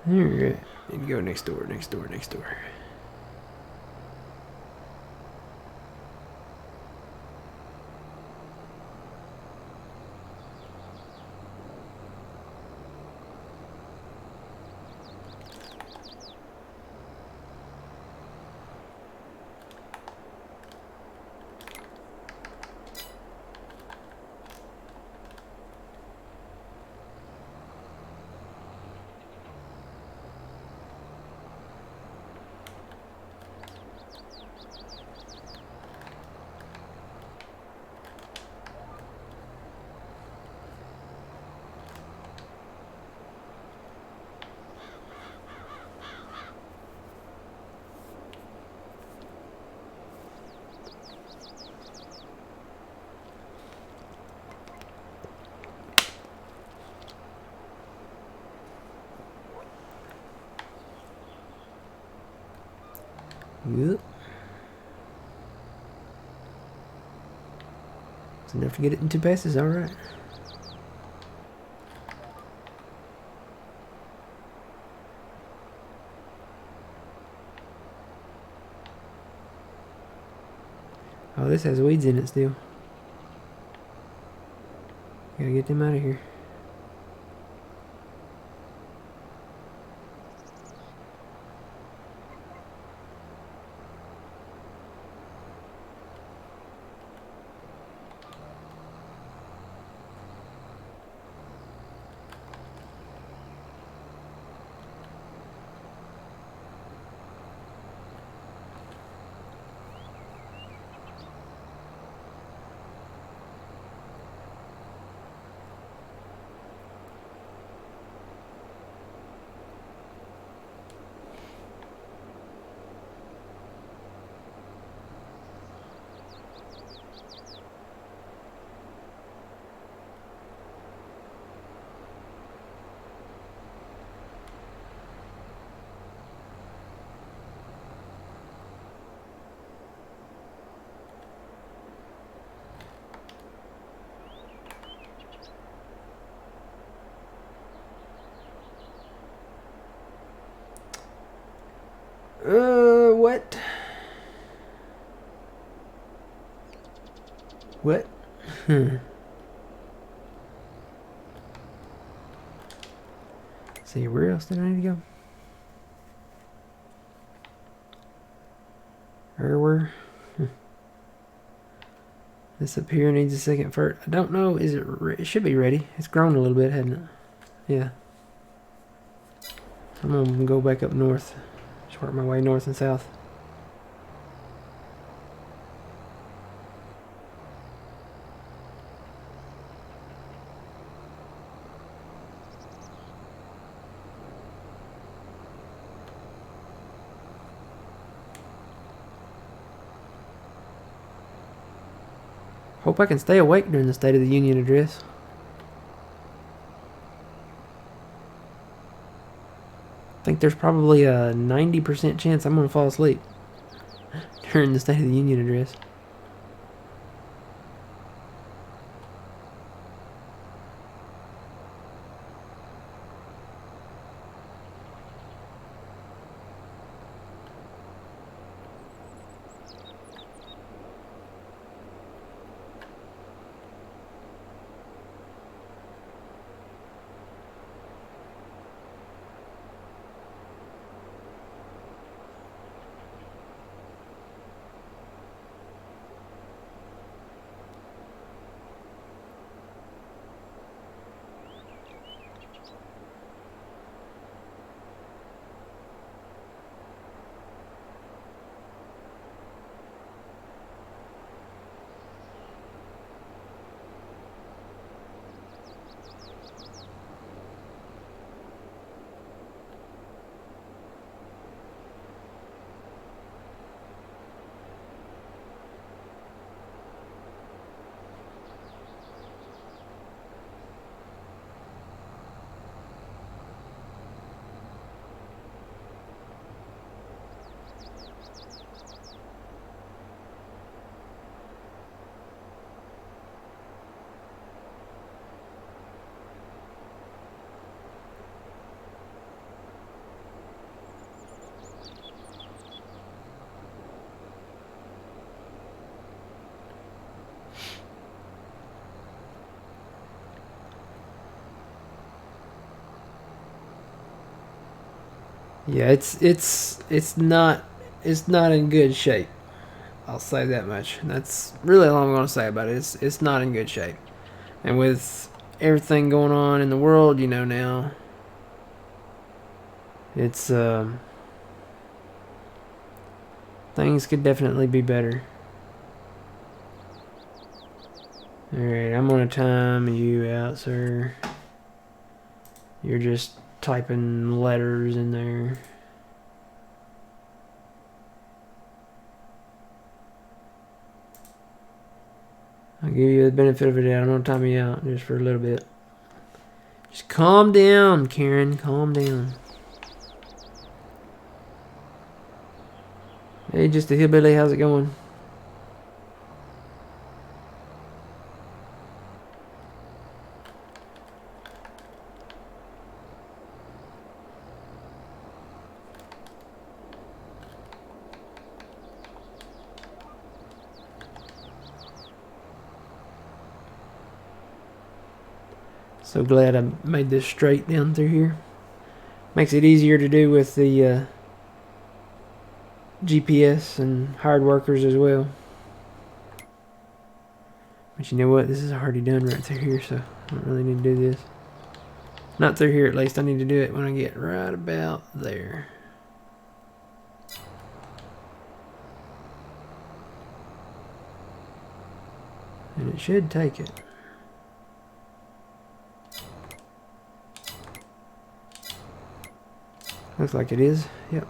Alright, need to go next door. Yep. It's enough to get it in 2 passes, alright. Oh, this has weeds in it still. Gotta get them out of here. What? What? See, where else did I need to go? Where? This up here needs a second fert. I don't know. Is it? It should be ready. It's grown a little bit, hasn't it? Yeah. I'm gonna go back up north. Just work my way north and south. Hope I can stay awake during the State of the Union address. I think there's probably a 90% chance I'm going to fall asleep during the State of the Union address. Yeah, it's not in good shape. I'll say that much. That's really all I'm going to say about it. It's not in good shape. And with everything going on in the world, you know, now, it's things could definitely be better. Alright, I'm going to time you out, sir. You're just typing letters in there. I'll give you the benefit of the doubt. I'm going to time you out just for a little bit. Just calm down, Karen. Calm down. Hey, just a hillbilly. How's it going? So glad I made this straight down through here. Makes it easier to do with the GPS and hired workers as well. But you know what? This is already done right through here, so I don't really need to do this. Not through here, at least. I need to do it when I get right about there. And it should take it. Looks like it is. Yep.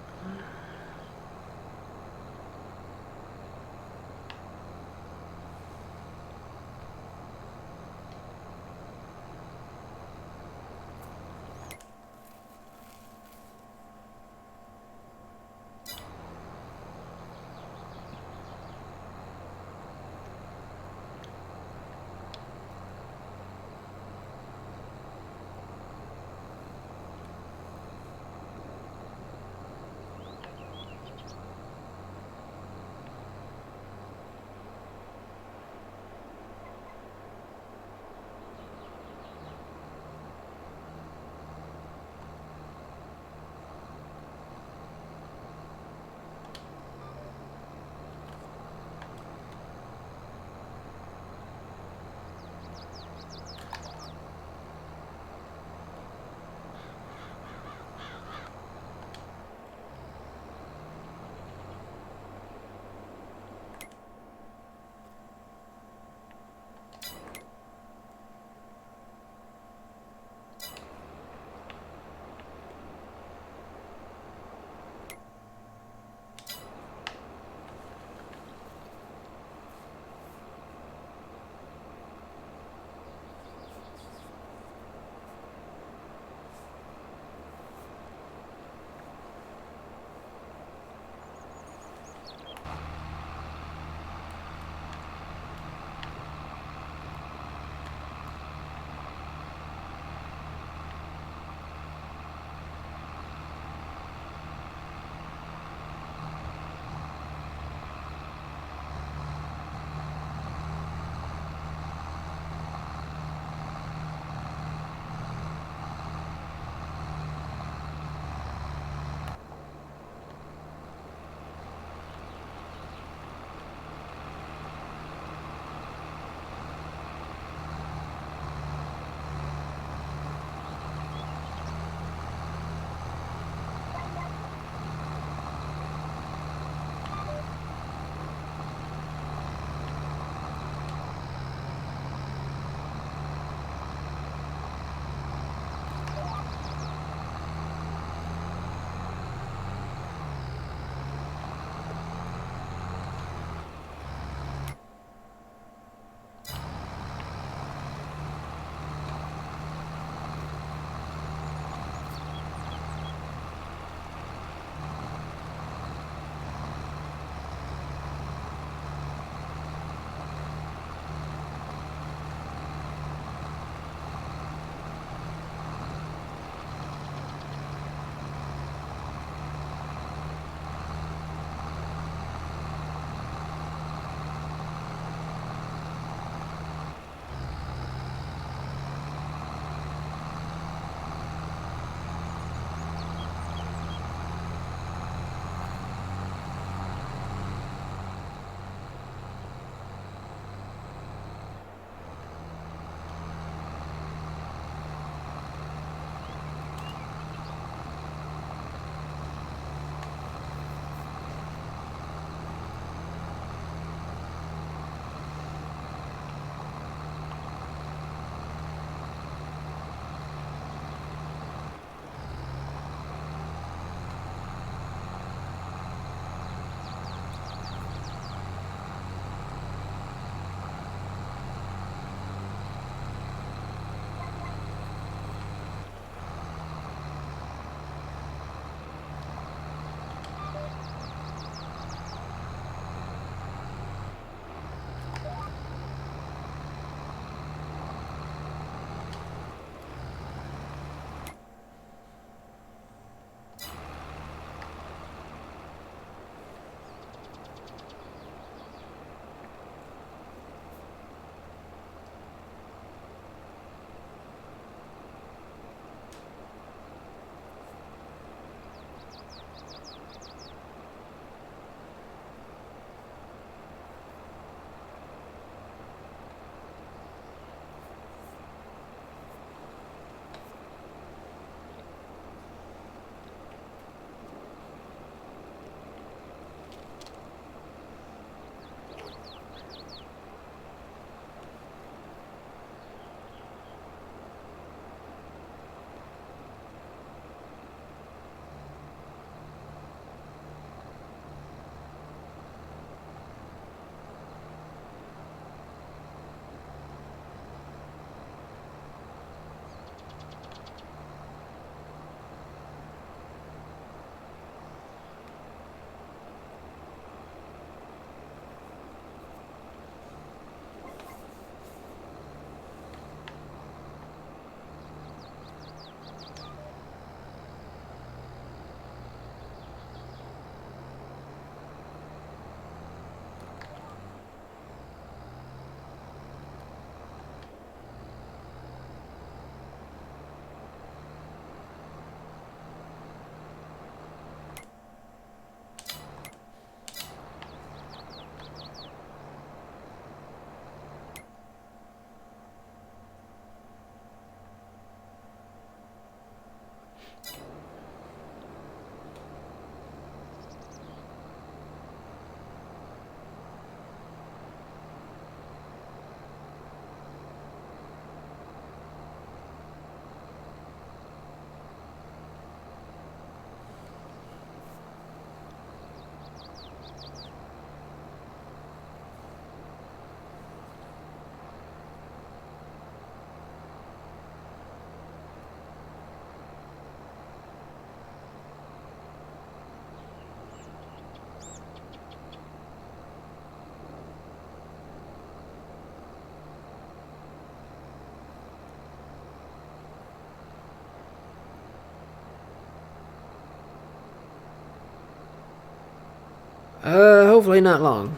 Hopefully not long.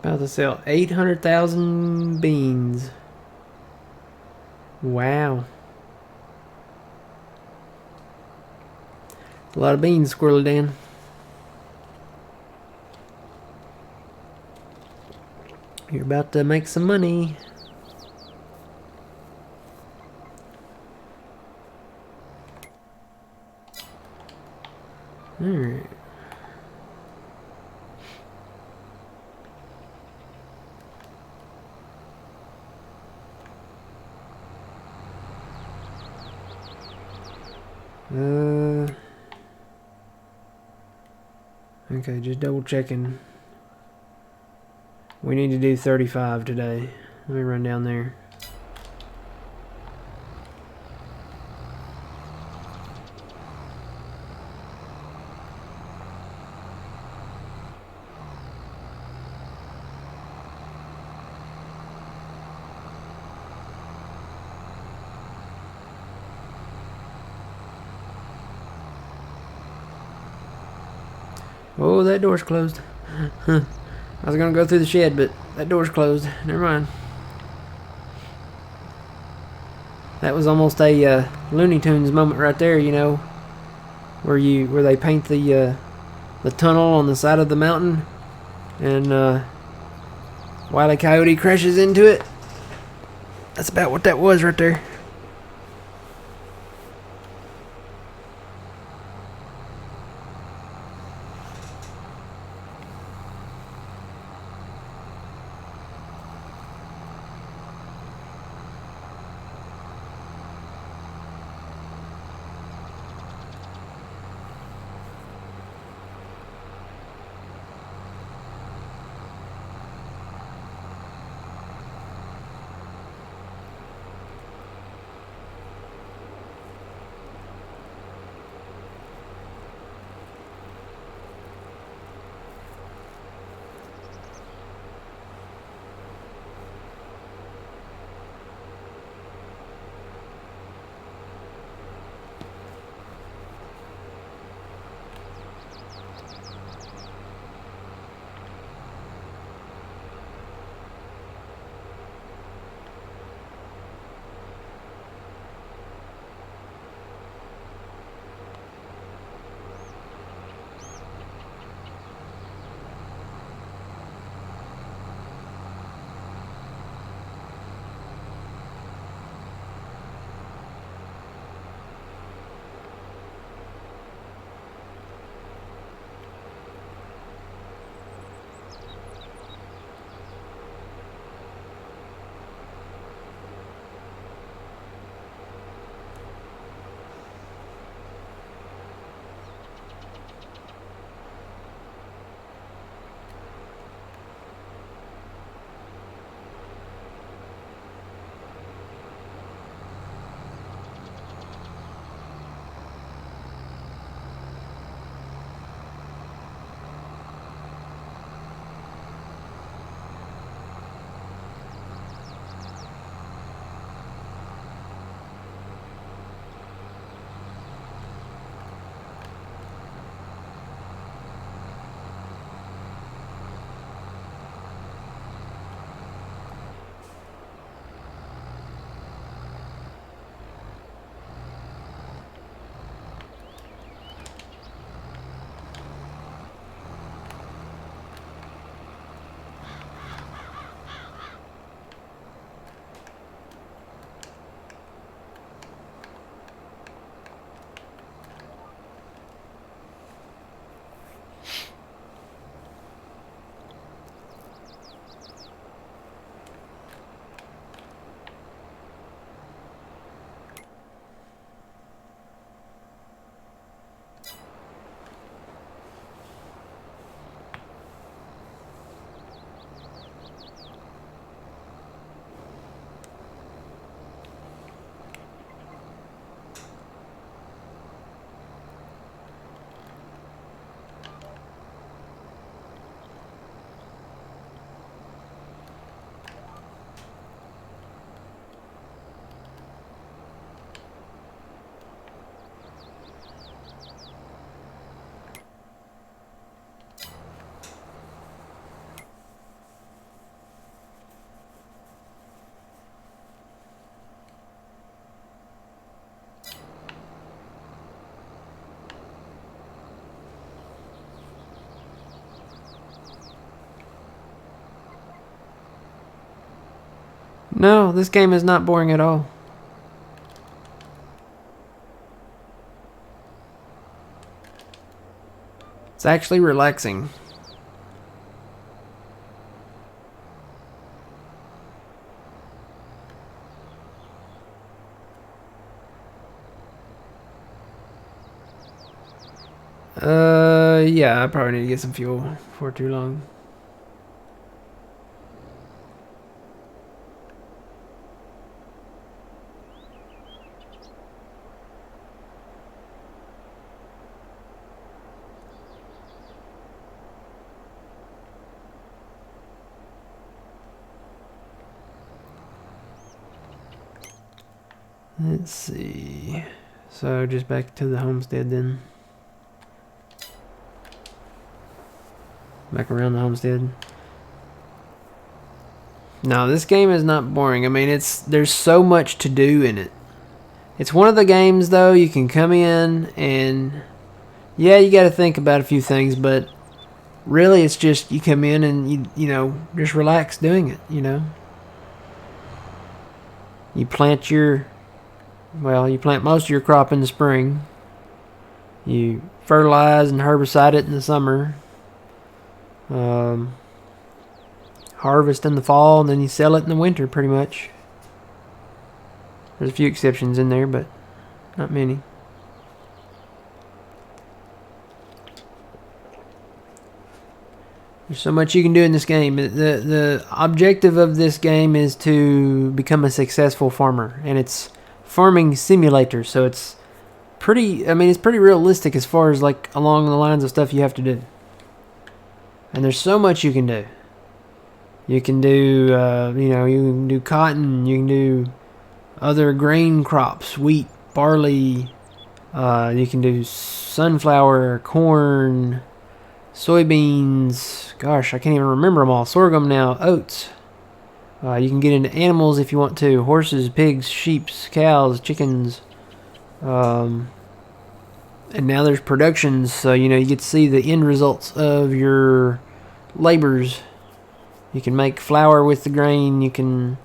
About to sell 800,000 beans. Wow. A lot of beans, Squirrely Dan. You're about to make some money. Alright. Okay, just double checking. We need to do 35 today. Let me run down there. Oh, that door's closed. Huh. I was gonna go through the shed, but that door's closed. Never mind. That was almost a Looney Tunes moment right there, you know, where they paint the tunnel on the side of the mountain, and Wile E. Coyote crashes into it. That's about what that was right there. No, this game is not boring at all. It's actually relaxing. Yeah, I probably need to get some fuel before too long. Let's see. So just back to the homestead then. Back around the homestead. No, this game is not boring. I mean, there's so much to do in it. It's one of the games though you can come in and yeah, you got to think about a few things, but really it's just you come in and you know, just relax doing it, you know. You plant you plant most of your crop in the spring. You fertilize and herbicide it in the summer. Harvest in the fall, and then you sell it in the winter, pretty much. There's a few exceptions in there, but not many. There's so much you can do in this game. The objective of this game is to become a successful farmer, and it's farming simulator, so it's pretty. I mean, it's pretty realistic as far as like along the lines of stuff you have to do. And there's so much you can do. You can do, you can do cotton. You can do other grain crops, wheat, barley. You can do sunflower, corn, soybeans. Gosh, I can't even remember them all. Sorghum now, oats. You can get into animals if you want to. Horses, pigs, sheep, cows, chickens. And now there's productions, so you get to see the end results of your labors. You can make flour with the grain. You can,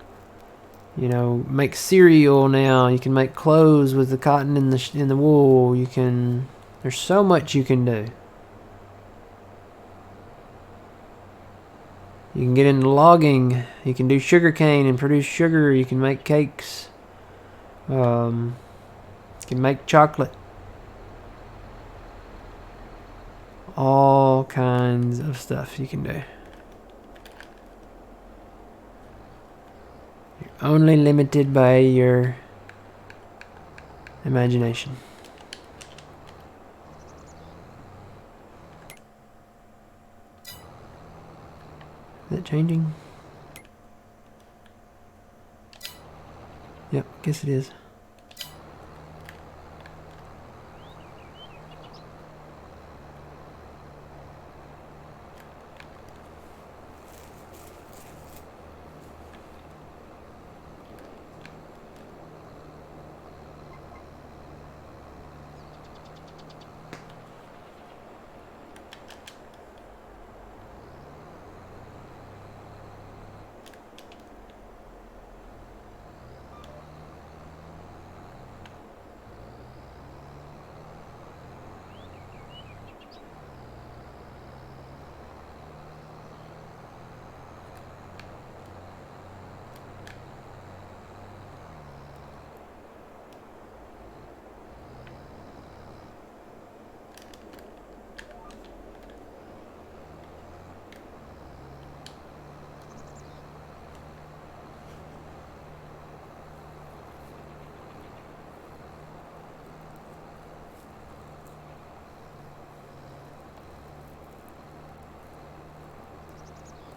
make cereal now. You can make clothes with the cotton and the wool. There's so much you can do. You can get into logging. You can do sugar cane and produce sugar. You can make cakes. You can make chocolate. All kinds of stuff you can do. You're only limited by your imagination. Is that changing? Yep, guess it is.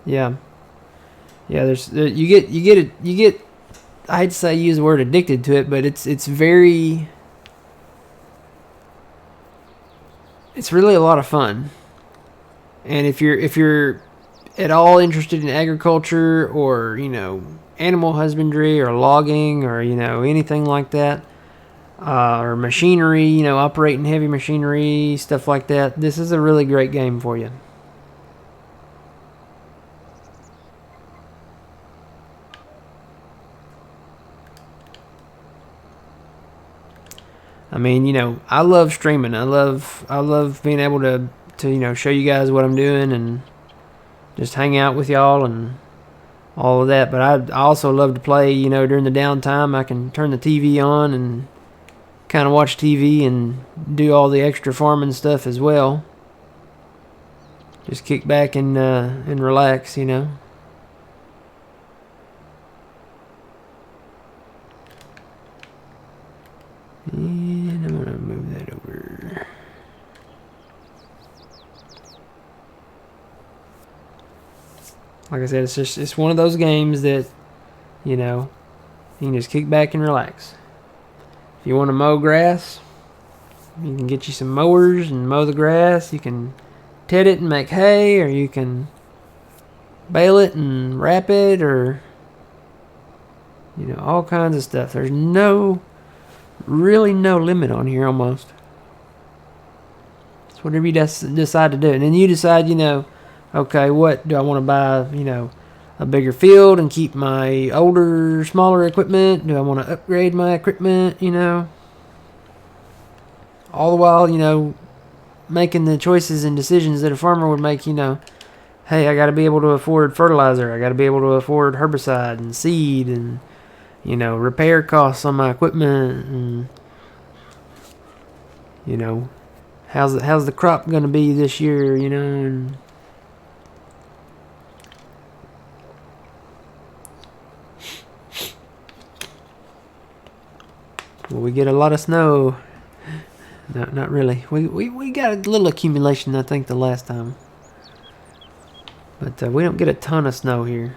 Yeah. Yeah, you get I hate to say use the word addicted to it, but it's really a lot of fun. And if you're at all interested in agriculture or, animal husbandry or logging or, anything like that, or machinery, operating heavy machinery, stuff like that, this is a really great game for you. I mean, I love streaming. I love being able to show you guys what I'm doing and just hang out with y'all and all of that. But I also love to play. During the downtime, I can turn the TV on and kind of watch TV and do all the extra farming stuff as well. Just kick back and relax, And I'm gonna move that over. Like I said, it's one of those games that you can just kick back and relax. If you want to mow grass, you can get you some mowers and mow the grass. You can ted it and make hay, or you can bale it and wrap it, or all kinds of stuff. There's really no limit on here almost. It's whatever you decide to do. And then you decide, okay, what do I want to buy, a bigger field and keep my older, smaller equipment? Do I want to upgrade my equipment, All the while, making the choices and decisions that a farmer would make, hey, I got to be able to afford fertilizer. I got to be able to afford herbicide and seed and, repair costs on my equipment and, how's the crop going to be this year, and will we get a lot of snow? No, not really. We got a little accumulation, I think, the last time. But we don't get a ton of snow here.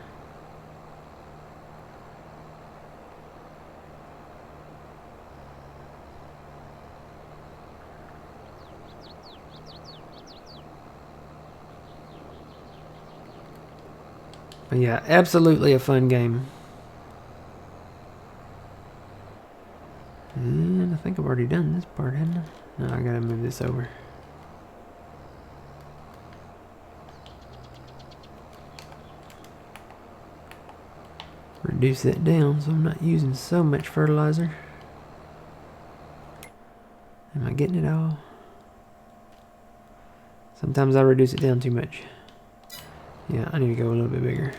But yeah, absolutely a fun game. And I think I've already done this part, haven't I? No, I gotta move this over. Reduce that down so I'm not using so much fertilizer. Am I getting it all? Sometimes I reduce it down too much. Yeah, I need to go a little bit bigger.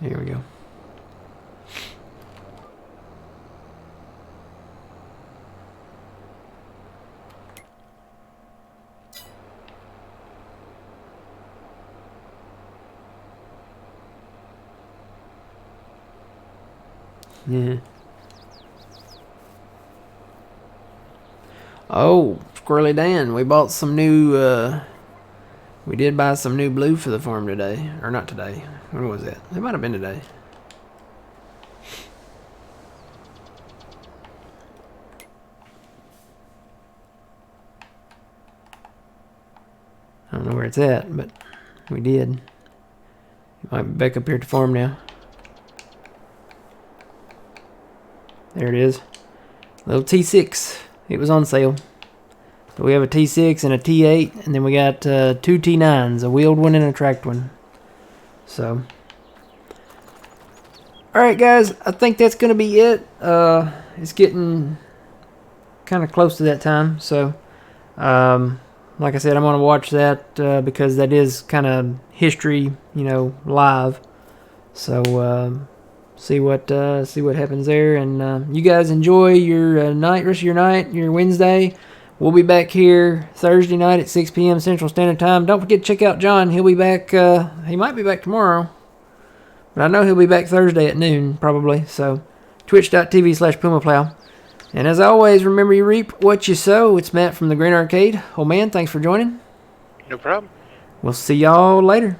There we go. Yeah. Oh, Squirrely Dan, we bought some new, we did buy some new blue for the farm today. Or not today. When was that? It might have been today. I don't know where it's at, but we did. It might be back up here at the farm now. There it is. Little T6. It was on sale. So we have a T6 and a T8, and then we got two T9s, a wheeled one and a tracked one. So, alright guys, I think that's going to be it. It's getting kind of close to that time. So, like I said, I'm going to watch that because that is kind of history, live. So, see what happens there, and you guys enjoy your rest of your night, your Wednesday. We'll be back here Thursday night at 6 p.m. Central Standard Time. Don't forget to check out John. He'll be back. He might be back tomorrow, but I know he'll be back Thursday at noon probably. So twitch.tv/PumaPlow. And as always, remember you reap what you sow. It's Matt from the Green Arcade. Oh man, thanks for joining. No problem. We'll see y'all later.